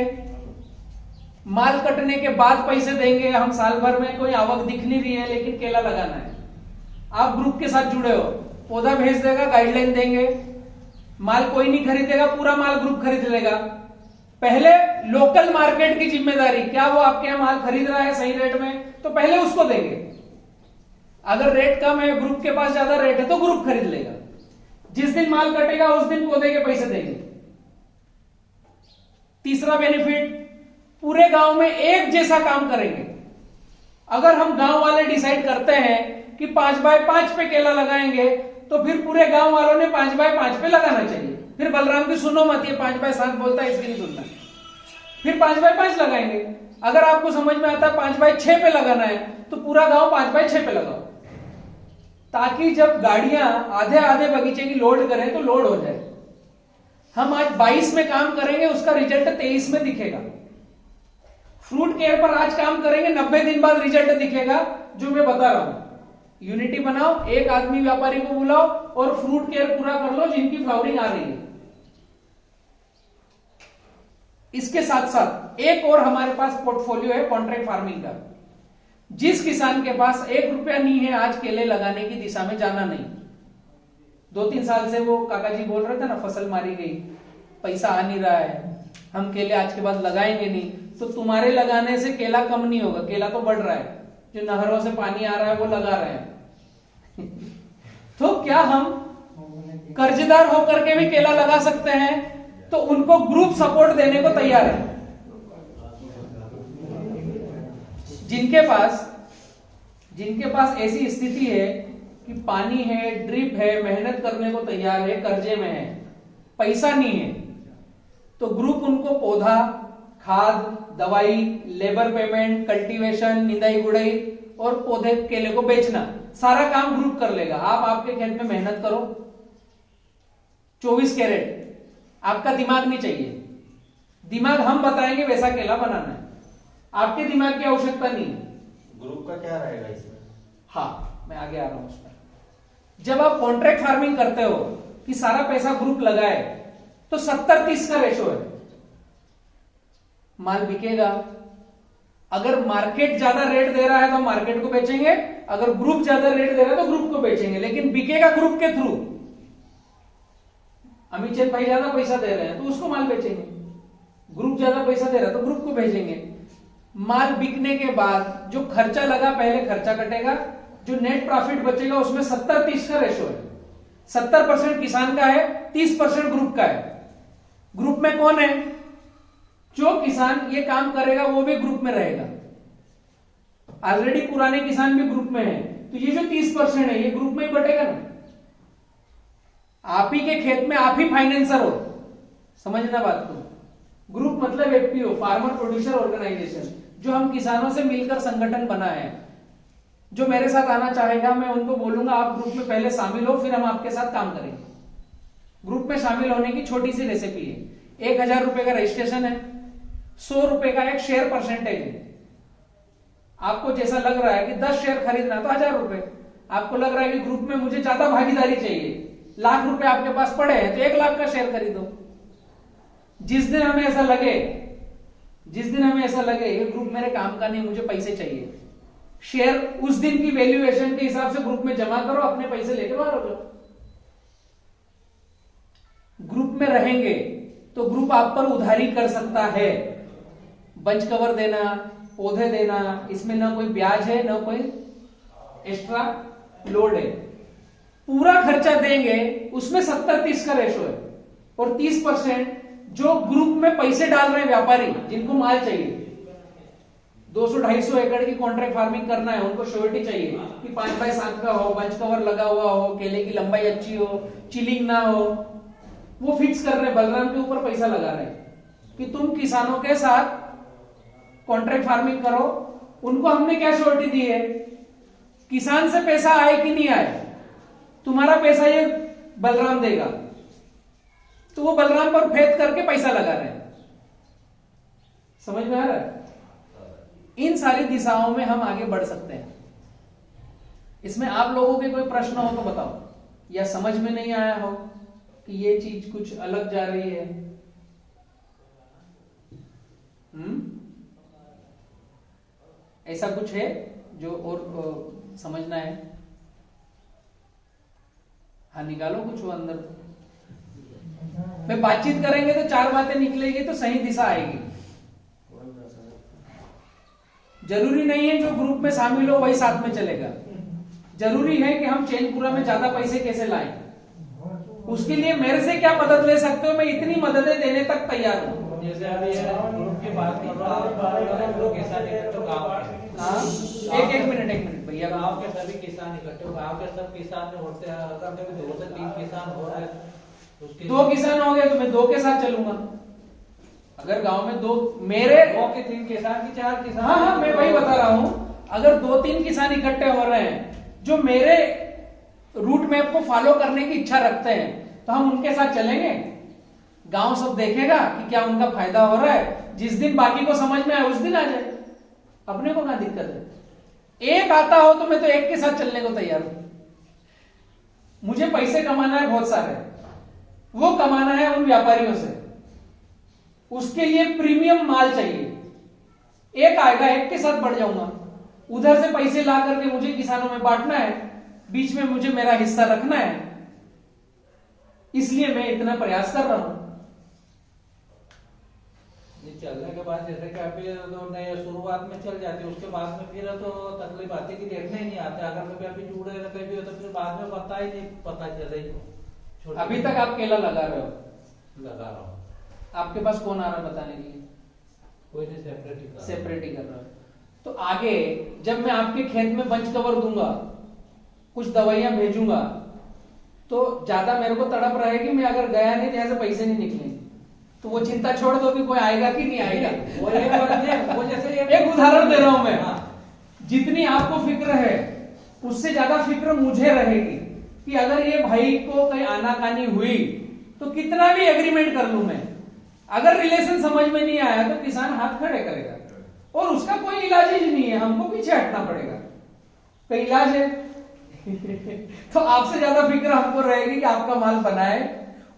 माल कटने के बाद पैसे देंगे, हम साल भर में कोई आवक दिख नहीं रही है लेकिन केला लगाना है, आप ग्रुप के साथ जुड़े हो, पौधा भेज देगा, गाइडलाइन देंगे। माल कोई नहीं खरीदेगा, पूरा माल ग्रुप खरीद लेगा। पहले लोकल मार्केट की जिम्मेदारी, क्या वो आपके यहाँ माल खरीद रहा है सही रेट में, तो पहले उसको देंगे। अगर रेट कम है, ग्रुप के पास ज्यादा रेट है, तो ग्रुप खरीद लेगा। जिस दिन माल कटेगा उस दिन पौधे के पैसे देंगे। तीसरा बेनिफिट, पूरे गांव में एक जैसा काम करेंगे। अगर हम गांव वाले डिसाइड करते हैं कि 5x5 पे केला लगाएंगे, तो फिर पूरे गांव वालों ने 5x5 पे लगाना चाहिए। फिर बलराम की सुनो मत, ये 5x7 बोलता है, इसकी नहीं सुनना। फिर 5x5 लगाएंगे। अगर आपको समझ में आता है 5x6 पे लगाना है, तो पूरा गांव 5x6 पे लगाओ, ताकि जब गाड़ियां आधे आधे बगीचे की लोड करें तो लोड हो जाए। हम आज 22 में काम करेंगे, उसका रिजल्ट 23 में दिखेगा। फ्रूट केयर पर आज काम करेंगे, 90 दिन बाद रिजल्ट दिखेगा, जो मैं बता रहा हूं। यूनिटी बनाओ, एक आदमी व्यापारी को बुलाओ और फ्रूट केयर पूरा कर लो जिनकी फ्लावरिंग आ रही है। इसके साथ साथ एक और हमारे पास पोर्टफोलियो है कॉन्ट्रैक्ट फार्मिंग का। जिस किसान के पास 1 रुपया नहीं है आज केले लगाने की दिशा में जाना नहीं। 2-3 साल से वो काका जी बोल रहे थे ना, फसल मारी गई, पैसा आ नहीं रहा है, हम केले आज के बाद लगाएंगे नहीं। तो तुम्हारे लगाने से केला कम नहीं होगा, केला तो बढ़ रहा है। जो नहरों से पानी आ रहा है वो लगा रहे हैं। तो क्या हम कर्जदार होकर के भी केला लगा सकते हैं? तो उनको ग्रुप सपोर्ट देने को तैयार है। जिनके पास ऐसी स्थिति है कि पानी है, ड्रिप है, मेहनत करने को तैयार है, कर्जे में है, पैसा नहीं है, तो ग्रुप उनको पौधा, खाद, दवाई, लेबर पेमेंट, कल्टीवेशन, निदाई गुड़ाई और पौधे केले को बेचना, सारा काम ग्रुप कर लेगा। आप आपके खेत में मेहनत करो, 24 कैरेट, आपका दिमाग नहीं चाहिए। दिमाग हम बताएंगे वैसा केला बनाना है, आपके दिमाग की आवश्यकता नहीं है। ग्रुप का क्या रहेगा इसमें? हाँ, मैं आगे आ रहा हूं उस पर। जब आप कॉन्ट्रैक्ट फार्मिंग करते हो कि सारा पैसा ग्रुप लगाए, तो 70-30 का रेशो है। माल बिकेगा, अगर मार्केट ज्यादा रेट दे रहा है तो मार्केट को बेचेंगे, अगर ग्रुप ज्यादा रेट दे रहा है तो ग्रुप को बेचेंगे, लेकिन बिकेगा ग्रुप के थ्रू। अमित भाई ज्यादा पैसा दे रहे हैं तो उसको माल बेचेंगे, ग्रुप ज्यादा पैसा दे रहा है तो ग्रुप को भेजेंगे। माल बिकने के बाद जो खर्चा लगा पहले खर्चा कटेगा, जो नेट प्रॉफिट बचेगा उसमें 70-30 का रेशो है। 70% किसान का है, 30% ग्रुप का है। ग्रुप में कौन है? जो किसान ये काम करेगा वो भी ग्रुप में रहेगा। ऑलरेडी पुराने किसान भी ग्रुप में है, तो ये जो 30% है ये ग्रुप में ही बटेगा ना। आप ही के खेत में आप ही फाइनेंसर हो, समझना बात को। ग्रुप मतलब एफपीओ, फार्मर प्रोड्यूसर ऑर्गेनाइजेशन, जो हम किसानों से मिलकर संगठन बना है। जो मेरे साथ आना चाहेगा मैं उनको बोलूंगा आप ग्रुप में पहले शामिल हो, फिर हम आपके साथ काम करेंगे। ग्रुप में शामिल होने की छोटी सी रेसिपी है। 1000 रुपए का रजिस्ट्रेशन है, 100 रुपए का एक शेयर परसेंटेज है। आपको जैसा लग रहा है कि 10 शेयर खरीदना है तो 1000 रुपए। आपको लग रहा है कि ग्रुप में मुझे ज्यादा भागीदारी चाहिए, लाख रुपए आपके पास पड़े हैं तो 1 लाख का शेयर खरीदो। जिस दिन हमें ऐसा लगे ये ग्रुप मेरे काम का नहीं, मुझे पैसे चाहिए, शेयर उस दिन की वैल्यूएशन के हिसाब से ग्रुप में जमा करो, अपने पैसे लेके बाहर हो जाओ। ग्रुप में रहेंगे तो ग्रुप आप पर उधारी कर सकता है, बंच कवर देना, पौधे देना, इसमें ना कोई ब्याज है ना कोई एक्स्ट्रा लोड है। पूरा खर्चा देंगे, उसमें 70-30 का रेशो है। और 30% जो ग्रुप में पैसे डाल रहे हैं व्यापारी, जिनको माल चाहिए, 200-250 एकड़ की कॉन्ट्रैक्ट फार्मिंग करना है, उनको श्योरिटी चाहिए कि 5x7 का हो, बंच कवर लगा हुआ हो, केले की लंबाई अच्छी हो, चिलिंग ना हो, वो फिक्स कर रहे हैं। बलराम के ऊपर पैसा लगा रहे हैं कि तुम किसानों के साथ कॉन्ट्रैक्ट फार्मिंग करो। उनको हमने क्या श्योरिटी दी है? किसान से पैसा आए कि नहीं आए, तुम्हारा पैसा ये बलराम देगा। तो वो बलराम पर फेथ करके पैसा लगा रहे हैं। समझ में आ रहा है? इन सारी दिशाओं में हम आगे बढ़ सकते हैं। इसमें आप लोगों के कोई प्रश्न हो तो बताओ, या समझ में नहीं आया हो कि ये चीज कुछ अलग जा रही है। ऐसा कुछ है जो और समझना है? हाँ, निकालो कुछ हो अंदर। मैं बातचीत करेंगे तो 4 बातें निकलेगी तो सही दिशा आएगी। जरूरी नहीं है जो ग्रुप में शामिल हो वही साथ में चलेगा। जरूरी है कि हम चैनपुरा में ज्यादा पैसे कैसे लाएं। उसके लिए मेरे से क्या मदद ले सकते हो, मैं इतनी मददें देने तक तैयार हूँ। जैसे अभी ग्रुप की बात कर रहा हूँ, लोग किसान इकट्ठे गाँव के। हाँ, एक मिनट भैया। गाँव के सभी किसान इकट्ठे, गाँव के सब किसान होते हैं। अगर कभी 2 से 3 किसान हो रहे हैं, उसके 2 किसान हो गए तो मैं 2 के साथ चलूंगा। अगर गांव में 2 मेरे 2 के 3 किसान की 4 किसान। हाँ, मैं वही बता रहा हूँ। अगर 2-3 किसान इकट्ठे हो रहे हैं जो मेरे रूट मैप को फॉलो करने की इच्छा रखते हैं तो हम उनके साथ चलेंगे। गांव सब देखेगा कि क्या उनका फायदा हो रहा है। जिस दिन बाकी को समझ में आए उस दिन आ जाए, अपने को क्या दिक्कत है। एक आता हो तो मैं तो एक के साथ चलने को तैयार हूं। मुझे पैसे कमाना है बहुत सारे, वो कमाना है उन व्यापारियों से। उसके लिए प्रीमियम माल चाहिए। एक आएगा, एक के साथ बढ़ जाऊंगा। उधर से पैसे ला करके मुझे किसानों में बांटना है, बीच में मुझे मेरा हिस्सा रखना है। इसलिए मैं इतना प्रयास कर रहा हूं। चलने के बाद जैसे कि अभी तो नए शुरुआत में चल जाती है, उसके बाद में फिर तो तकलीफ आती है कि देखने ही नहीं आते। अगर कभी अभी जुड़े ना कभी तो फिर बाद में पता ही नहीं पता चले। अभी तक आप केला लगा रहे हो? लगा रहा हूँ। आपके पास कौन आ रहा है बताने के लिए? कोई नहीं, सेपरेट सेपरेट ही कर रहा है। तो आगे जब मैं आपके खेत में बंच कवर दूंगा, कुछ दवाइयां भेजूंगा, तो ज्यादा मेरे को तड़प रहेगी। मैं अगर गया नहीं तो ऐसे पैसे नहीं निकलेंगे। तो वो चिंता छोड़ दो कि कोई आएगा कि नहीं आएगा। वो जैसे एक उदाहरण दे रहा हूं मैं। हाँ। जितनी आपको फिक्र है उससे ज्यादा फिक्र मुझे रहेगी कि अगर ये भाई को कहीं आनाकानी हुई तो कितना भी एग्रीमेंट कर लूं मैं, अगर रिलेशन समझ में नहीं आया तो किसान हाथ खड़े करेगा और उसका कोई इलाज ही नहीं है। हमको पीछे हटना पड़ेगा। कोई इलाज है तो आपसे ज्यादा फिक्र हमको रहेगी कि आपका माल बनाए,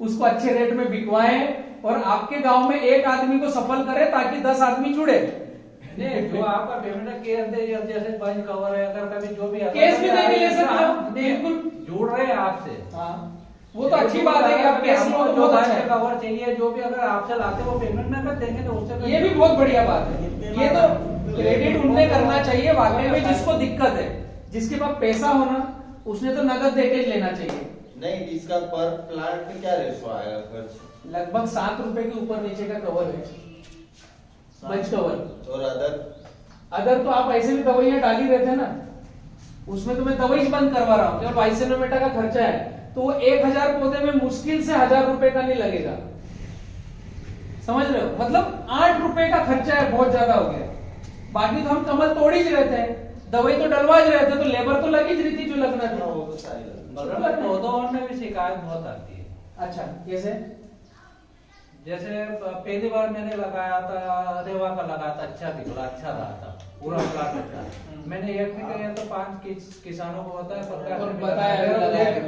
उसको अच्छे रेट में बिकवाएं और आपके गांव में एक आदमी को सफल करे ताकि 10 आदमी जुड़े। नहीं, जो आपका पेमेंट केस दे, जैसे बंच कवर है, अगर कभी जो भी केस भी नहीं ले सकते हो, बिल्कुल जुड़ रहे हैं आपसे। हाँ, वो तो अच्छी बात है कि आप केस लो तो बहुत अच्छा है। कवर चाहिए, जो भी अगर आपसे लाते वो पेमेंट ना कर देंगे तो उससे ये भी बहुत बढ़िया बात है। ये तो क्रेडिट उनने करना चाहिए वाकई में जिसको दिक्कत है। जिसके पास पैसा होना उसने तो नगद देके लेना चाहिए। नहीं, इसका पर प्लांट पे क्या रेशो आएगा खर्च? लगभग 7 रुपए के ऊपर नीचे का कवर है, बंच कवर। और अदर तो आप ऐसे भी दवाइयां डाल ही रहे थे ना, उसमें तो मैं दवाई बंद करवा रहा हूँ। केवल बाइसेनोमेटा का खर्चा है तो वो 1000 पौधे में मुश्किल से 1000 रुपए का नहीं लगेगा। समझ रहे हो? मतलब 8 रुपए का खर्चा है, बहुत ज्यादा हो गया। बाकी तो हम कमल तोड़ ही रहे थे, दवाई तो डलवा ही रहे थे, तो लेबर तो लगी रही थी जो लगना था। वो तो सही है। मतलब पौधों में भी शिकायत बहुत आती है। अच्छा, कैसे? जैसे पहली बार मैंने लगाया था, रेवा का लगाया था, अच्छा निकला, अच्छा रहा था, पूरा प्लाट अच्छा। मैंने एक नहीं किया तो 5 किसानों को बताया,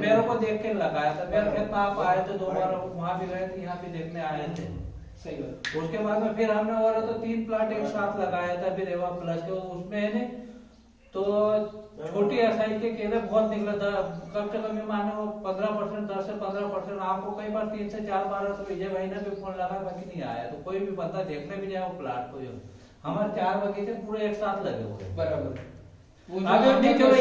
मेरे को देख के लगाया था। मेरे खेत में आप आए थे 2 बार, वहाँ भी गए थे, यहाँ भी देखने आए थे। सही बात। उसके बाद में फिर हमने और तो 3 प्लाट एक साथ लगाया था, फिर रेवा प्लस के उसमें है तो छोटी एसआई के केले बहुत निकला था। कम से कम मानो 15%, 10 से 15%। आपको कई बार 3 से 4 बार तो विजय भाई ने भी फोन लगा, बाकी नहीं आया। तो कोई भी बंदा देखने भी जाए वो प्लाट को, हमारे 4 बगीचे पूरे एक साथ लगे हुए। बराबर। अगर नहीं चलो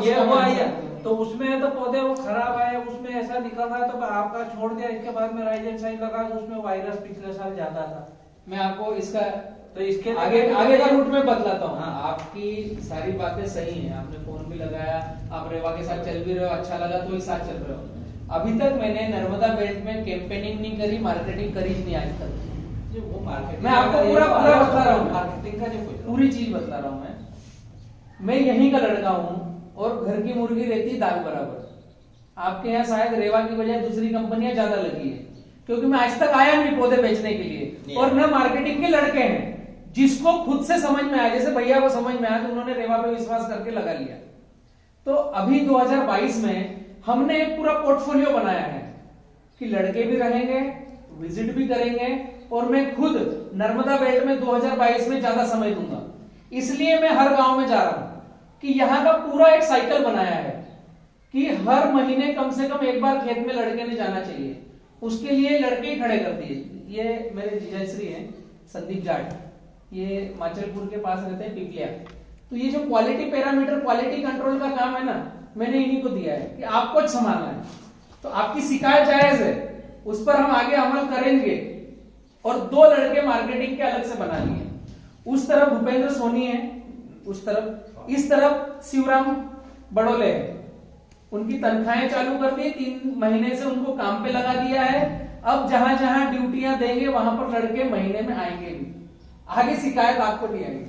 ये हुआ है तो उसमें तो पौधे वो खराब आए, उसमें ऐसा निकल रहा है तो आपका छोड़ दिया। इसके बाद में राइजेन साइन लगा तो उसमें वायरस पिछले साल ज्यादा था। मैं आपको इसका तो इसके आगे का रूट में बतलाता हूँ। हाँ। आपकी सारी बातें सही हैं, आपने फोन भी लगाया, आप रेवा के साथ चल भी रहे हो, अच्छा लगा तो ही साथ चल रहे हो। अभी तक मैंने नर्मदा बेल्ट में कैंपेनिंग नहीं करी, मार्केटिंग करी नहीं आज तक। वो मार्केट मैं आपको पूरा बता रहा हूँ, मार्केटिंग का जो पूरी चीज बता रहा हूँ। मैं यहीं का लड़का हूँ और घर की मुर्गी रहती है दाल बराबर। आपके यहाँ शायद रेवा की बजाय दूसरी कंपनियां ज्यादा लगी है, क्योंकि मैं आज तक आया नहीं पौधे बेचने के लिए। और न मार्केटिंग के लड़के हैं जिसको खुद से समझ में आया, जैसे भैया को समझ में आया तो उन्होंने रेवा पे विश्वास करके लगा लिया। तो अभी 2022 में हमने एक पूरा पोर्टफोलियो बनाया है कि लड़के भी रहेंगे, विजिट भी करेंगे, और मैं खुद नर्मदा बेल्ट में 2022 में ज्यादा समय दूंगा। इसलिए मैं हर गांव में जा रहा हूं कि यहां का पूरा एक साइकिल बनाया है कि हर महीने कम से कम एक बार खेत में लड़के ने जाना चाहिए। उसके लिए लड़के ही खड़े कर दिए। ये मेरे जीजाश्री हैं संदीप जाट, ये माचलपुर के पास रहते हैं पिपलिया। तो ये जो क्वालिटी पैरामीटर, क्वालिटी कंट्रोल का काम है ना, मैंने इन्हीं को दिया है कि आपको संभालना है। तो आपकी शिकायत जायज है, उस पर हम आगे अमल करेंगे। और 2 लड़के मार्केटिंग के अलग से बना लिए, उस तरफ भूपेंद्र सोनी है, उस तरफ, इस तरफ शिवराम बड़ोले है। उनकी तनख्वाहें चालू कर दी, 3 महीने से उनको काम पे लगा दिया है। अब जहां जहां ड्यूटियां देंगे वहां पर लड़के महीने में आएंगे भी। आगे शिकायत आपको नहीं आएगी।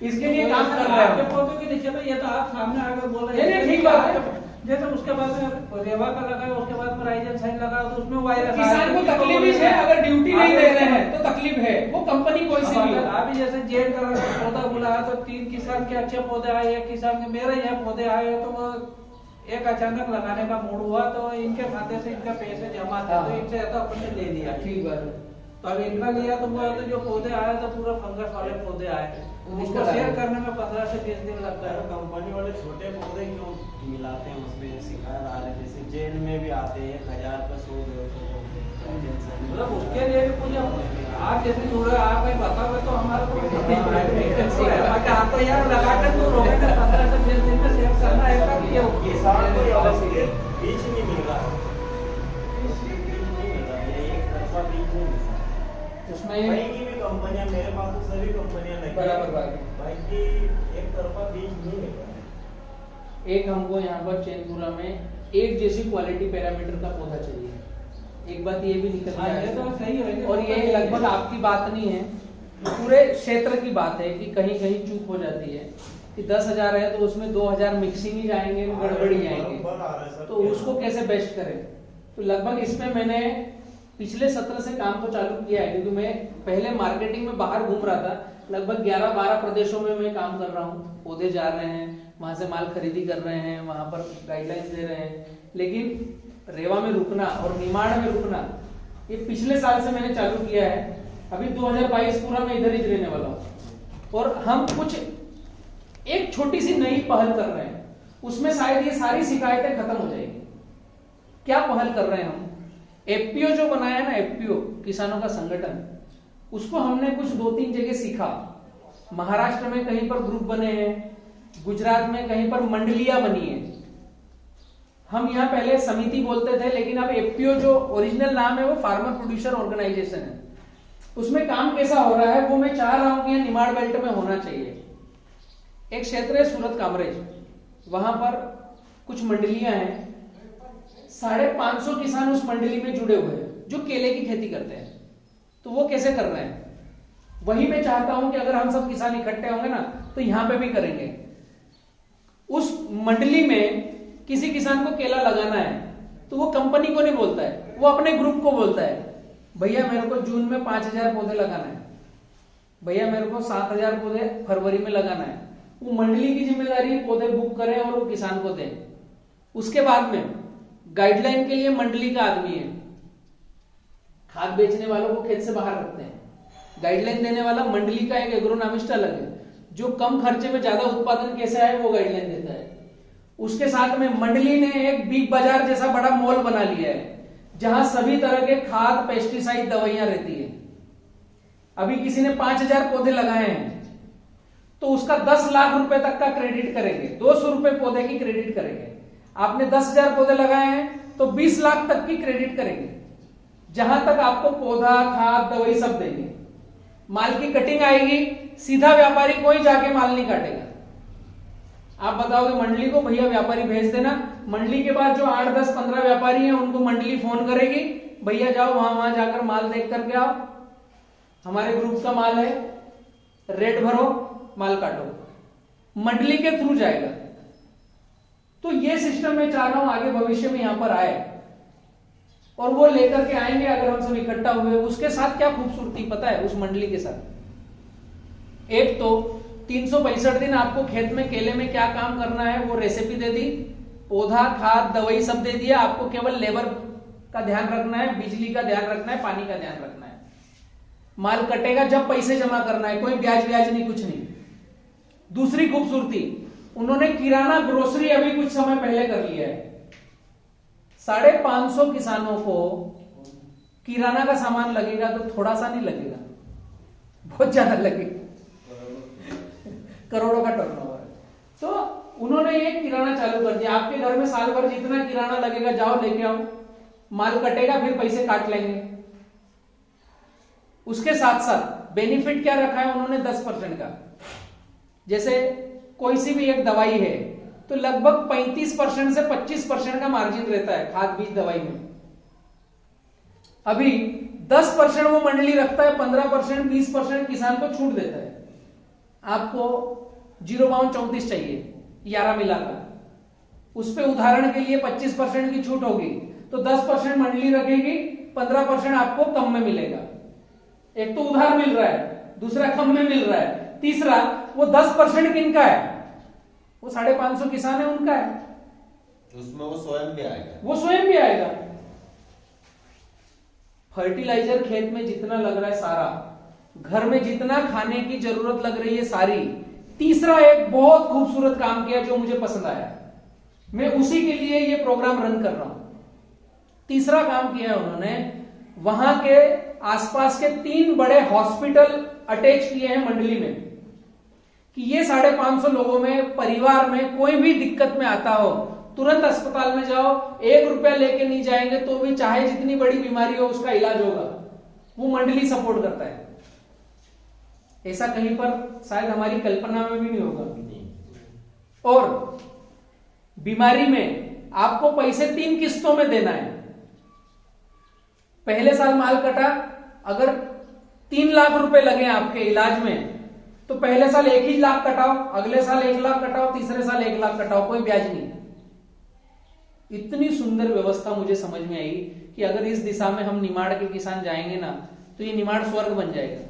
इसके लिए काम कर रहे आपके हैं। फोटो के नीचे में ये तो आप सामने आकर बोल रहे नहीं, ठीक बात है। जैसे उसके बाद में रेवा का लगा है, उसके बाद में राइजन साइन लगा, तो उसमें वायरस किसान को तकलीफ ही है, अगर ड्यूटी नहीं दे रहे हैं तो तकलीफ है, वो कंपनी कोई सी भी हो। अभी जैसे जेल का पौधा बुलाया तो 3 किसान के अच्छे पौधे आए, 1 किसान के मेरे यहाँ पौधे आए, तो वो एक अचानक लगाने का मूड हुआ, तो इनके खाते से इनका पैसे जमा थे, तो इनसे तो अपने ले लिया। ठीक बात है। तो अब इनका लिया तो वो तो जो पौधे आए तो पूरा फंगस वाले पौधे आए, उसको सेल करने में 15 से 20 दिन लगता है। कंपनी वाले छोटे पौधे क्यों मिलाते हैं उसमें? शिकायत आ रही, जैसे जेल में भी आते हैं 1000 का 100 मतलब उसके लिए भी कुछ आप जैसे जुड़े आप कहीं बताओ तो हमारा तो आपको यार लगा कर तो रोके 15 से 20 दिन में सेल करना है। कब ये किसान को बीज नहीं मिल रहा, एक तरफा बीज नहीं मिल रहा। उसमें कहीं की भी कंपनियां, मेरे पास तो सभी कंपनियां लगी बराबर बात है। भाई की एक तरफा बीज नहीं मिल रहा। एक हमको यहाँ पर चैनपुरा में एक जैसी क्वालिटी पैरामीटर का पौधा चाहिए। एक बात ये भी निकल हाँ, ये तो सही है। और ये लगभग आपकी बात नहीं है, पूरे क्षेत्र की बात है कि कहीं कहीं चूक हो जाती है कि 10,000 है तो उसमें 2,000 मिक्सिंग ही जाएंगे, गड़बड़ी जाएंगे, तो उसको कैसे बेस्ट करें। तो लगभग इसमें मैंने पिछले सत्र से काम तो चालू किया है, क्योंकि मैं पहले मार्केटिंग में बाहर घूम रहा था। लगभग 11-12 प्रदेशों में मैं काम कर रहा हूँ, पौधे जा रहे हैं, वहां से माल खरीदी कर रहे हैं, वहां पर गाइडलाइंस दे रहे हैं। लेकिन रेवा में रुकना और निमाड़ में रुकना ये पिछले साल से मैंने चालू किया है। अभी 2022 पूरा मैं इधर ही रहने वाला हूँ और हम कुछ एक छोटी सी नई पहल कर रहे हैं, उसमें शायद ये सारी शिकायतें खत्म हो जाएगी। क्या पहल कर रहे हैं हम? एफपीओ जो बनाया है ना, एफपीओ किसानों का संगठन, उसको हमने कुछ 2-3 जगह सीखा। महाराष्ट्र में कहीं पर ग्रुप बने हैं, गुजरात में कहीं पर मंडलियां बनी है। हम यहाँ पहले समिति बोलते थे, लेकिन अब एफपीओ जो ओरिजिनल नाम है वो फार्मर प्रोड्यूसर ऑर्गेनाइजेशन है। उसमें काम कैसा हो रहा है वो मैं चाह रहा हूं कि निमाड़ बेल्ट में होना चाहिए। एक क्षेत्र है सूरत कामरेज, वहां पर कुछ मंडलियां हैं, 550 किसान उस मंडली में जुड़े हुए हैं जो केले की खेती करते हैं। तो वो कैसे कर रहे हैं, वही मैं चाहता हूं कि अगर हम सब किसान इकट्ठे होंगे ना तो यहां पे भी करेंगे। उस मंडली में किसी किसान को केला लगाना है तो वो कंपनी को नहीं बोलता है, वो अपने ग्रुप को बोलता है, भैया मेरे को जून में 5,000 पौधे लगाना है, भैया मेरे को 7,000 पौधे फरवरी में लगाना है। वो मंडली की जिम्मेदारी पौधे बुक करें और वो किसान को दें। उसके बाद में गाइडलाइन के लिए मंडली का आदमी है, खाद बेचने वालों को खेत से बाहर रखते हैं, गाइडलाइन देने वाला मंडली का एक एग्रोनॉमिस्ट अलग है, जो कम खर्चे में ज्यादा उत्पादन कैसे आए वो गाइडलाइन देता है। उसके साथ में मंडली ने एक बिग बाजार जैसा बड़ा मॉल बना लिया है, जहां सभी तरह के खाद, पेस्टिसाइड, दवाइयां रहती है। अभी किसी ने 5,000 पौधे लगाए हैं तो उसका 10 लाख रुपए तक का क्रेडिट करेंगे, 200 रुपए पौधे की क्रेडिट करेंगे। आपने 10,000 पौधे लगाए हैं तो 20 लाख तक की क्रेडिट करेंगे, जहां तक आपको पौधा, खाद, दवाई सब देंगे। माल की कटिंग आएगी, सीधा व्यापारी कोई जाके माल नहीं काटेगा। आप बताओगे मंडली को भैया व्यापारी भेज देना, मंडली के बाद जो 8, 10, 15 व्यापारी हैं उनको मंडली फोन करेगी, भैया जाओ वहां जाकर माल देख करके आओ, हमारे ग्रुप का माल है, रेट भरो, माल काटो। मंडली के थ्रू जाएगा। तो ये सिस्टम मैं चाह रहा हूं आगे भविष्य में यहां पर आए और वो लेकर के आएंगे। अगर हम सब इकट्ठा हुए, उसके साथ क्या खूबसूरती पता है उस मंडली के साथ, एक तो 365 दिन आपको खेत में केले में क्या काम करना है वो रेसिपी दे दी, पौधा, खाद, दवाई सब दे दिया। आपको केवल लेबर का ध्यान रखना है, बिजली का ध्यान रखना है, पानी का ध्यान रखना है। माल कटेगा जब पैसे जमा करना है, कोई ब्याज नहीं, कुछ नहीं। दूसरी खूबसूरती, उन्होंने किराना, ग्रोसरी अभी कुछ समय पहले कर लिया है। 550 किसानों को किराना का सामान लगेगा तो थोड़ा सा नहीं लगेगा, बहुत ज्यादा लगेगा, करोड़ों का टर्नओवर है। तो उन्होंने ये किराना चालू कर दिया। आपके घर में साल भर जितना किराना लगेगा जाओ लेके आओ, माल कटेगा फिर पैसे काट लेंगे। उसके साथ साथ बेनिफिट क्या रखा है उन्होंने 10% का। जैसे कोई सी भी एक दवाई है तो लगभग 35% से 25% का मार्जिन रहता है खाद बीज दवाई में। अभी 10% वो मंडली रखता है, 15% 20% किसान को छूट देता है। आपको 0.34 चाहिए 11 मिलाकर, उस पे उदाहरण के लिए 25% की छूट होगी तो 10% मंडली रखेगी, 15% आपको कम में मिलेगा। एक तो उधार मिल रहा है, दूसरा कम में मिल रहा है, तीसरा वो 10% किनका है, वो 550 किसान है उनका है, उसमें वो स्वयं भी आएगा, वो स्वयं भी आएगा। फर्टिलाइजर खेत में जितना लग रहा है सारा, घर में जितना खाने की जरूरत लग रही है सारी। तीसरा एक बहुत खूबसूरत काम किया जो मुझे पसंद आया, मैं उसी के लिए ये प्रोग्राम रन कर रहा हूं। तीसरा काम किया उन्होंने, वहां के आसपास के 3 बड़े हॉस्पिटल अटैच किए हैं मंडली में, कि ये 550 लोगों में परिवार में कोई भी दिक्कत में आता हो तुरंत अस्पताल में जाओ, 1 रुपया लेके नहीं जाएंगे तो भी चाहे जितनी बड़ी बीमारी हो उसका इलाज होगा, वो मंडली सपोर्ट करता है। ऐसा कहीं पर शायद हमारी कल्पना में भी नहीं होगा। और बीमारी में आपको पैसे 3 किस्तों में देना है। पहले साल माल कटा, अगर 3 लाख रुपए लगे आपके इलाज में तो पहले साल 1 ही लाख कटाओ, अगले साल 1 लाख कटाओ, तीसरे साल 1 लाख कटाओ, कोई ब्याज नहीं। इतनी सुंदर व्यवस्था मुझे समझ में आई कि अगर इस दिशा में हम निमाड़ के किसान जाएंगे ना तो ये निमाड़ स्वर्ग बन जाएगा।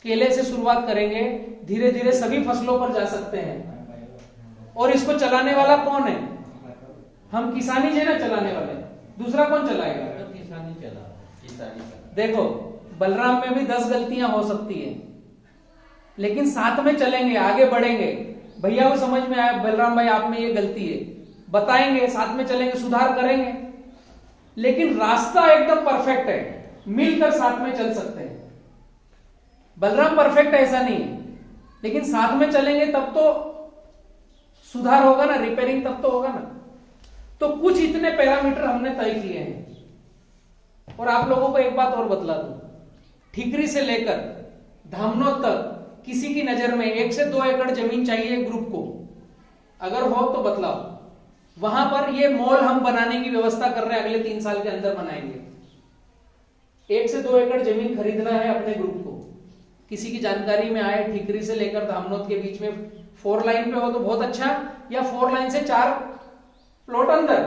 केले से शुरुआत करेंगे, धीरे धीरे सभी फसलों पर जा सकते हैं। और इसको चलाने वाला कौन है? हम किसानी जी ना चलाने वाले, दूसरा कौन चलाएगा? किसानी चला। देखो बलराम में भी 10 गलतियां हो सकती है, लेकिन साथ में चलेंगे, आगे बढ़ेंगे। भैया को समझ में आया बलराम भाई आप में ये गलती है, बताएंगे, साथ में चलेंगे, सुधार करेंगे। लेकिन रास्ता एकदम परफेक्ट है, मिलकर साथ में चल सकते हैं। बलराम परफेक्ट ऐसा नहीं है, लेकिन साथ में चलेंगे तब तो सुधार होगा ना, रिपेयरिंग तब तो होगा ना। तो कुछ इतने पैरामीटर हमने तय किए हैं। और आप लोगों को एक बात और बतला दूं, ठीकरी से लेकर धामनोद तक किसी की नजर में 1 से 2 एकड़ जमीन चाहिए ग्रुप को, अगर हो तो बतलाओ। वहां पर ये मॉल हम बनाने की व्यवस्था कर रहे हैं, अगले 3 साल के अंदर बनाएंगे। 1 से 2 एकड़ जमीन खरीदना है अपने ग्रुप को। किसी की जानकारी में आए, ठीकरी से लेकर धामनोद के बीच में 4 लाइन पे हो तो बहुत अच्छा, या 4 लाइन से 4 प्लॉट अंदर,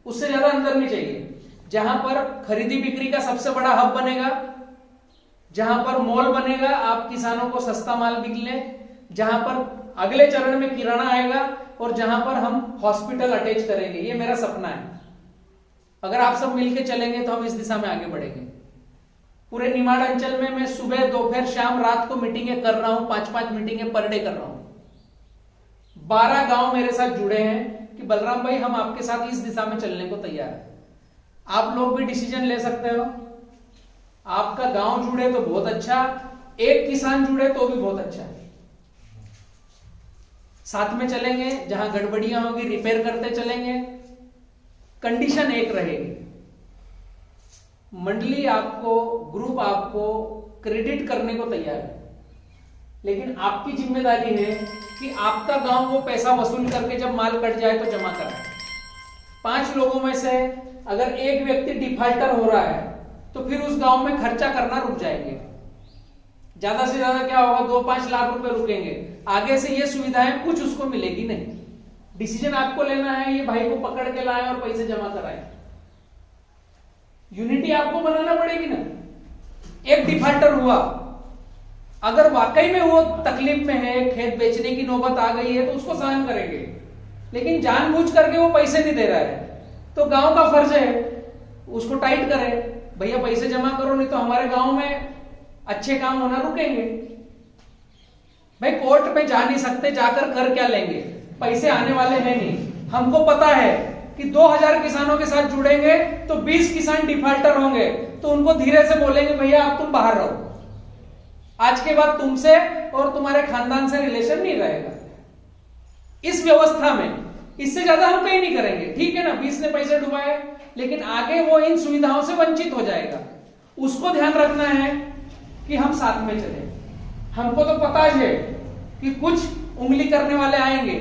उससे ज्यादा अंदर नहीं चाहिए। जहां पर खरीदी बिक्री का सबसे बड़ा हब बनेगा, जहां पर मॉल बनेगा, आप किसानों को सस्ता माल बिक ले, जहां पर अगले चरण में किराना आएगा, और जहां पर हम हॉस्पिटल अटैच करेंगे। ये मेरा सपना है। अगर आप सब मिलकर चलेंगे तो हम इस दिशा में आगे बढ़ेंगे। पूरे निमाड़ अंचल में मैं सुबह, दोपहर, शाम, रात को मीटिंगें कर रहा हूं, 5-5 मीटिंगें पर डे कर रहा हूं। 12 गांव मेरे साथ जुड़े हैं कि बलराम भाई हम आपके साथ इस दिशा में चलने को तैयार है। आप लोग भी डिसीजन ले सकते हो। आपका गांव जुड़े तो बहुत अच्छा, एक किसान जुड़े तो भी बहुत अच्छा है। साथ में चलेंगे, जहां गड़बड़ियां होगी रिपेयर करते चलेंगे। कंडीशन एक रहेगी, मंडली आपको, ग्रुप आपको क्रेडिट करने को तैयार है, लेकिन आपकी जिम्मेदारी है कि आपका गांव वो पैसा वसूल करके जब माल कट जाए तो जमा कराए। 5 लोगों में से अगर एक व्यक्ति डिफॉल्टर हो रहा है तो फिर उस गांव में खर्चा करना रुक जाएंगे। ज्यादा से ज्यादा क्या होगा, 2-5 लाख रुपए रुकेंगे। आगे से ये सुविधाएं कुछ उसको मिलेगी नहीं। डिसीजन आपको लेना है, ये भाई को पकड़ के लाए और पैसे जमा कराए। यूनिटी आपको बनाना पड़ेगी ना। एक डिफॉल्टर हुआ, अगर वाकई में वो तकलीफ में है, खेत बेचने की नौबत आ गई है तो उसको सहन करेंगे, लेकिन जानबूझ करके वो पैसे नहीं दे रहा है तो गांव का फर्ज है उसको टाइट करे, भैया पैसे जमा करो, नहीं तो हमारे गांव में अच्छे काम होना रुकेंगे। भाई कोर्ट में जा नहीं सकते, जाकर कर क्या लेंगे, पैसे आने वाले हैं नहीं। हमको पता है कि 2000 किसानों के साथ जुड़ेंगे तो 20 किसान डिफॉल्टर होंगे, तो उनको धीरे से बोलेंगे भैया अब तुम बाहर रहो, आज के बाद तुमसे और तुम्हारे खानदान से रिलेशन नहीं रहेगा। इस व्यवस्था में इससे ज्यादा हम कहीं नहीं करेंगे, ठीक है ना। 20 ने पैसे डुबाए, लेकिन आगे वो इन सुविधाओं से वंचित हो जाएगा। उसको ध्यान रखना है कि हम साथ में चले। हमको तो पता है कि कुछ उंगली करने वाले आएंगे,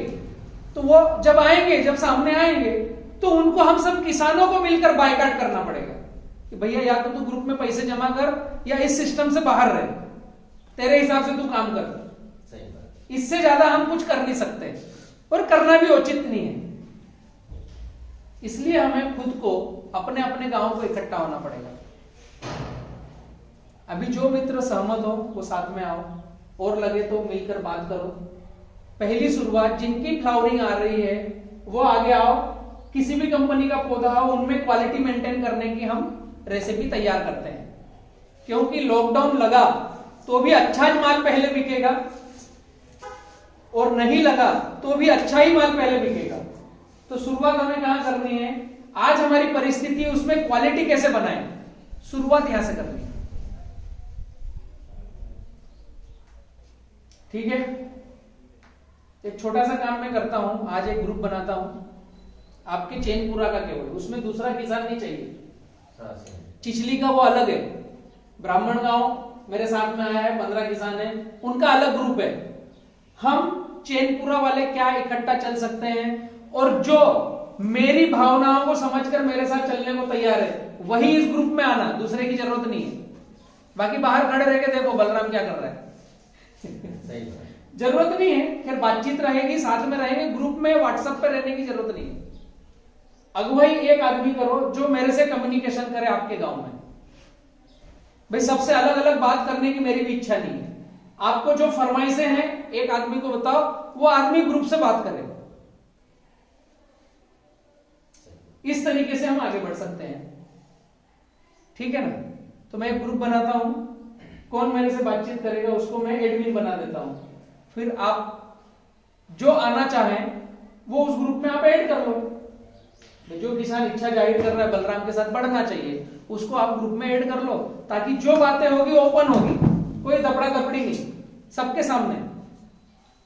तो वो जब आएंगे, जब सामने आएंगे, तो उनको हम सब किसानों को मिलकर बायकॉट करना पड़ेगा कि भैया या तो तू ग्रुप में पैसे जमा कर या इस सिस्टम से बाहर रहे, तेरे हिसाब से तू काम कर। सही बात। इससे ज्यादा हम कुछ कर नहीं सकते और करना भी उचित नहीं है। इसलिए हमें खुद को अपने अपने गांव को इकट्ठा होना पड़ेगा। अभी जो मित्र सहमत हो वो साथ में आओ, और लगे तो मिलकर बात करो। पहली शुरुआत जिनकी फ्लावरिंग आ रही है वो आगे आओ। किसी भी कंपनी का पौधा हो उनमें क्वालिटी मेंटेन करने की हम रेसिपी तैयार करते हैं, क्योंकि लॉकडाउन लगा तो भी अच्छा माल पहले बिकेगा और नहीं लगा तो भी अच्छा ही माल पहले बिकेगा। तो शुरुआत हमें कहां करनी है? आज हमारी परिस्थिति, उसमें क्वालिटी कैसे बनाए, शुरुआत यहां से करनी है। ठीक है, एक छोटा सा काम मैं करता हूं। आज एक ग्रुप बनाता हूं आपके चैनपुरा का केवल, उसमें दूसरा किसान नहीं चाहिए। चिचली का वो अलग है, ब्राह्मण गांव मेरे साथ में आया है, 15 किसान है, उनका अलग ग्रुप है। हम चैनपुरा वाले क्या इकट्ठा चल सकते हैं, और जो मेरी भावनाओं को समझकर मेरे साथ चलने को तैयार है वही इस ग्रुप में आना, दूसरे की जरूरत नहीं है। बाकी बाहर खड़े रह के देखो बलराम क्या कर रहा है सही बात। जरूरत नहीं है। खैर बातचीत रहेगी, साथ में रहेंगे, ग्रुप में व्हाट्सएप पे रहने की जरूरत नहीं है। अगुवाई एक आदमी करो जो मेरे से कम्युनिकेशन करे आपके गांव में। भाई सबसे अलग अलग बात करने की मेरी भी इच्छा नहीं है। आपको जो फरमाइशें हैं एक आदमी को बताओ, वो आदमी ग्रुप से बात करे। इस तरीके से हम आगे बढ़ सकते हैं, ठीक है ना। तो मैं एक ग्रुप बनाता हूं, कौन मेरे से बातचीत करेगा उसको मैं एडमिन बना देता हूं। फिर आप जो आना चाहें वो उस ग्रुप में आप ऐड कर लो। जो किसान इच्छा जाहिर कर रहा है बलराम के साथ बढ़ना चाहिए, उसको आप ग्रुप में ऐड कर लो, ताकि जो बातें होगी ओपन होगी, कोई दबड़ा दबड़ी नहीं, सबके सामने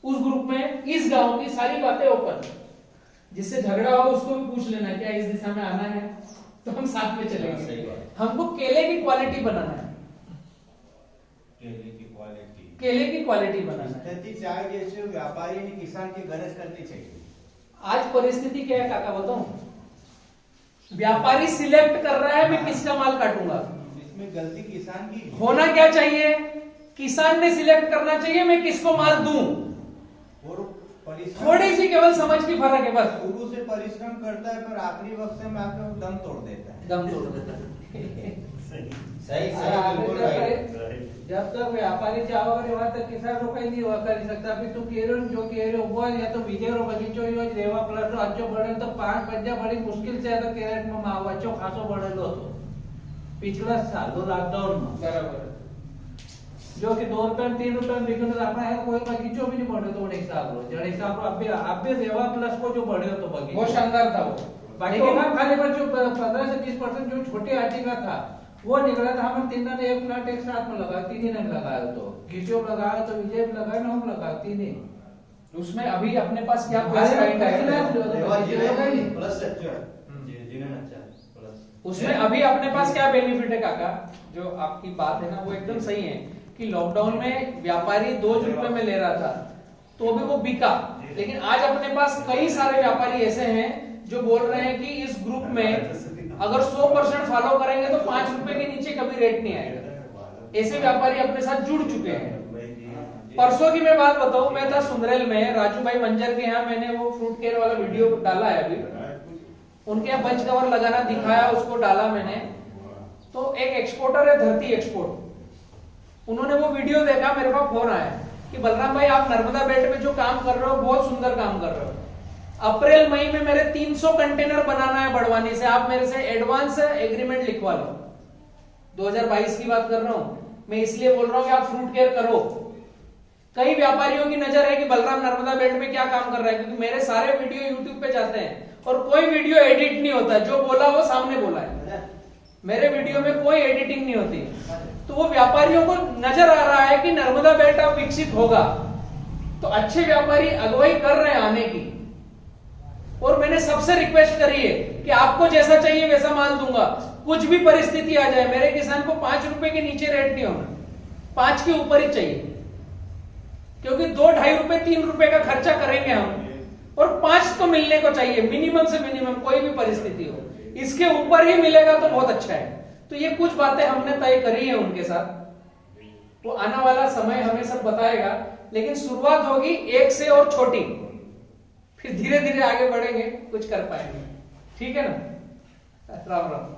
उस ग्रुप में इस गांव की सारी बातें ओपन। जिससे झगड़ा हो उसको भी पूछ लेना क्या इस दिशा में आना है, तो हम साथ में चलेंगे। हमको केले की क्वालिटी बनाना है, केले की क्वालिटी बनाना है। स्थिति चाहे जैसे व्यापारी ने किसान की गरज करनी चाहिए। आज परिस्थिति क्या है काका बताऊं? व्यापारी सिलेक्ट कर रहा है मैं किसका माल काटूंगा। इसमें गलती किसान की होना क्या चाहिए? किसान ने सिलेक्ट करना चाहिए मैं किसको माल दूं। और परिश्रम थोड़ी सी केवल समझ की फर्क है बस। शुरू से परिश्रम करता है पर आखिरी वक्त में आकर दम तोड़ देता है। दम तोड़ देता है। सही बिल्कुल राइट। जब तक व्यापारी जाओगे वहां तक किसान को कहीं नहीं हुआ कर सकता। अभी तू केरो जो केरो वो या तो विजय बगीचो यो रेवा प्लस अच्छो बढ़े तो 5 पंजा बड़ी मुश्किल से तो कैरेट में माव अच्छो खासो बढ़ेलो तो पिछला साल लॉकडाउन में बराबर जो कि 2 रुपए में 3 रुपए में बिकने तो अपना है कोई बगीचो भी नहीं बढ़े तो हिसाब लो जड़ हिसाब अब भी रेवा प्लस को जो बढ़े तो बगीचो वो शानदार था वो। बाकी ना खाली पर जो 15 से 20% जो छोटे आटी का था वो निकला था। हम 3 ने एक प्लाट एक साथ में लगा, 3 ने लगाया तो घीचो लगाया तो विजय भी लगाया ना हम लगा 3 ने। उसमें अभी अपने पास क्या प्लस पॉइंट है? प्लस उसमें अभी अपने पास क्या बेनिफिट है काका? जो आपकी बात है ना वो एकदम सही है कि लॉकडाउन में व्यापारी 2 रुपए में ले रहा था तो भी वो बिका, लेकिन आज अपने पास कई सारे व्यापारी ऐसे हैं जो बोल रहे हैं कि इस ग्रुप में अगर 100% फॉलो करेंगे तो 5 रुपए के नीचे कभी रेट नहीं आएगा। ऐसे व्यापारी अपने साथ जुड़ चुके हैं। परसों की मैं बात बताऊं, मैं था सुंदरेल में राजू भाई मंजर के यहाँ, मैंने वो फ्रूट केयर वाला वीडियो डाला है अभी, उनके यहाँ बंच कवर लगाना दिखाया, उसको डाला मैंने। तो एक एक्सपोर्टर है धरती एक्सपोर्ट, उन्होंने वो वीडियो देखा, मेरे पास फोन आया कि बलराम भाई आप नर्मदा बेल्ट में जो काम कर रहे हो बहुत सुंदर काम कर रहे हो। अप्रैल मई में मेरे 300 कंटेनर बनाना है बड़वानी से, आप मेरे से एडवांस एग्रीमेंट लिखवा लो। 2022 की बात कर रहा हूं मैं, इसलिए बोल रहा हूं कि आप फ्रूट केयर करो। कई व्यापारियों की नजर है कि बलराम नर्मदा बेल्ट में क्या काम कर रहा है, क्योंकि मेरे सारे वीडियो यूट्यूब पे जाते हैं और कोई वीडियो एडिट नहीं होता, जो बोला वो सामने बोला है। मेरे वीडियो में कोई एडिटिंग नहीं होती। तो वो व्यापारियों को नजर आ रहा है कि नर्मदा बेल्ट अब विकसित होगा, तो अच्छे व्यापारी अगुवाई कर रहे हैं आने की। और मैंने सबसे रिक्वेस्ट करी है कि आपको जैसा चाहिए वैसा माल दूंगा, कुछ भी परिस्थिति आ जाए, मेरे किसान को 5 रुपए के नीचे रेट नहीं होना, 5 के ऊपर ही चाहिए, क्योंकि 2-2.5 रुपए 3 रुपए का खर्चा करेंगे हम, और 5 तो मिलने को चाहिए, मिनिमम से मिनिमम, कोई भी परिस्थिति हो। इसके ऊपर ही मिलेगा तो बहुत अच्छा है। तो ये कुछ बातें हमने तय करी है उनके साथ, वो आने वाला समय हमें सब बताएगा, लेकिन शुरुआत होगी 1 से और छोटी, फिर धीरे धीरे आगे बढ़ेंगे, कुछ कर पाएंगे। ठीक है ना? राम राम।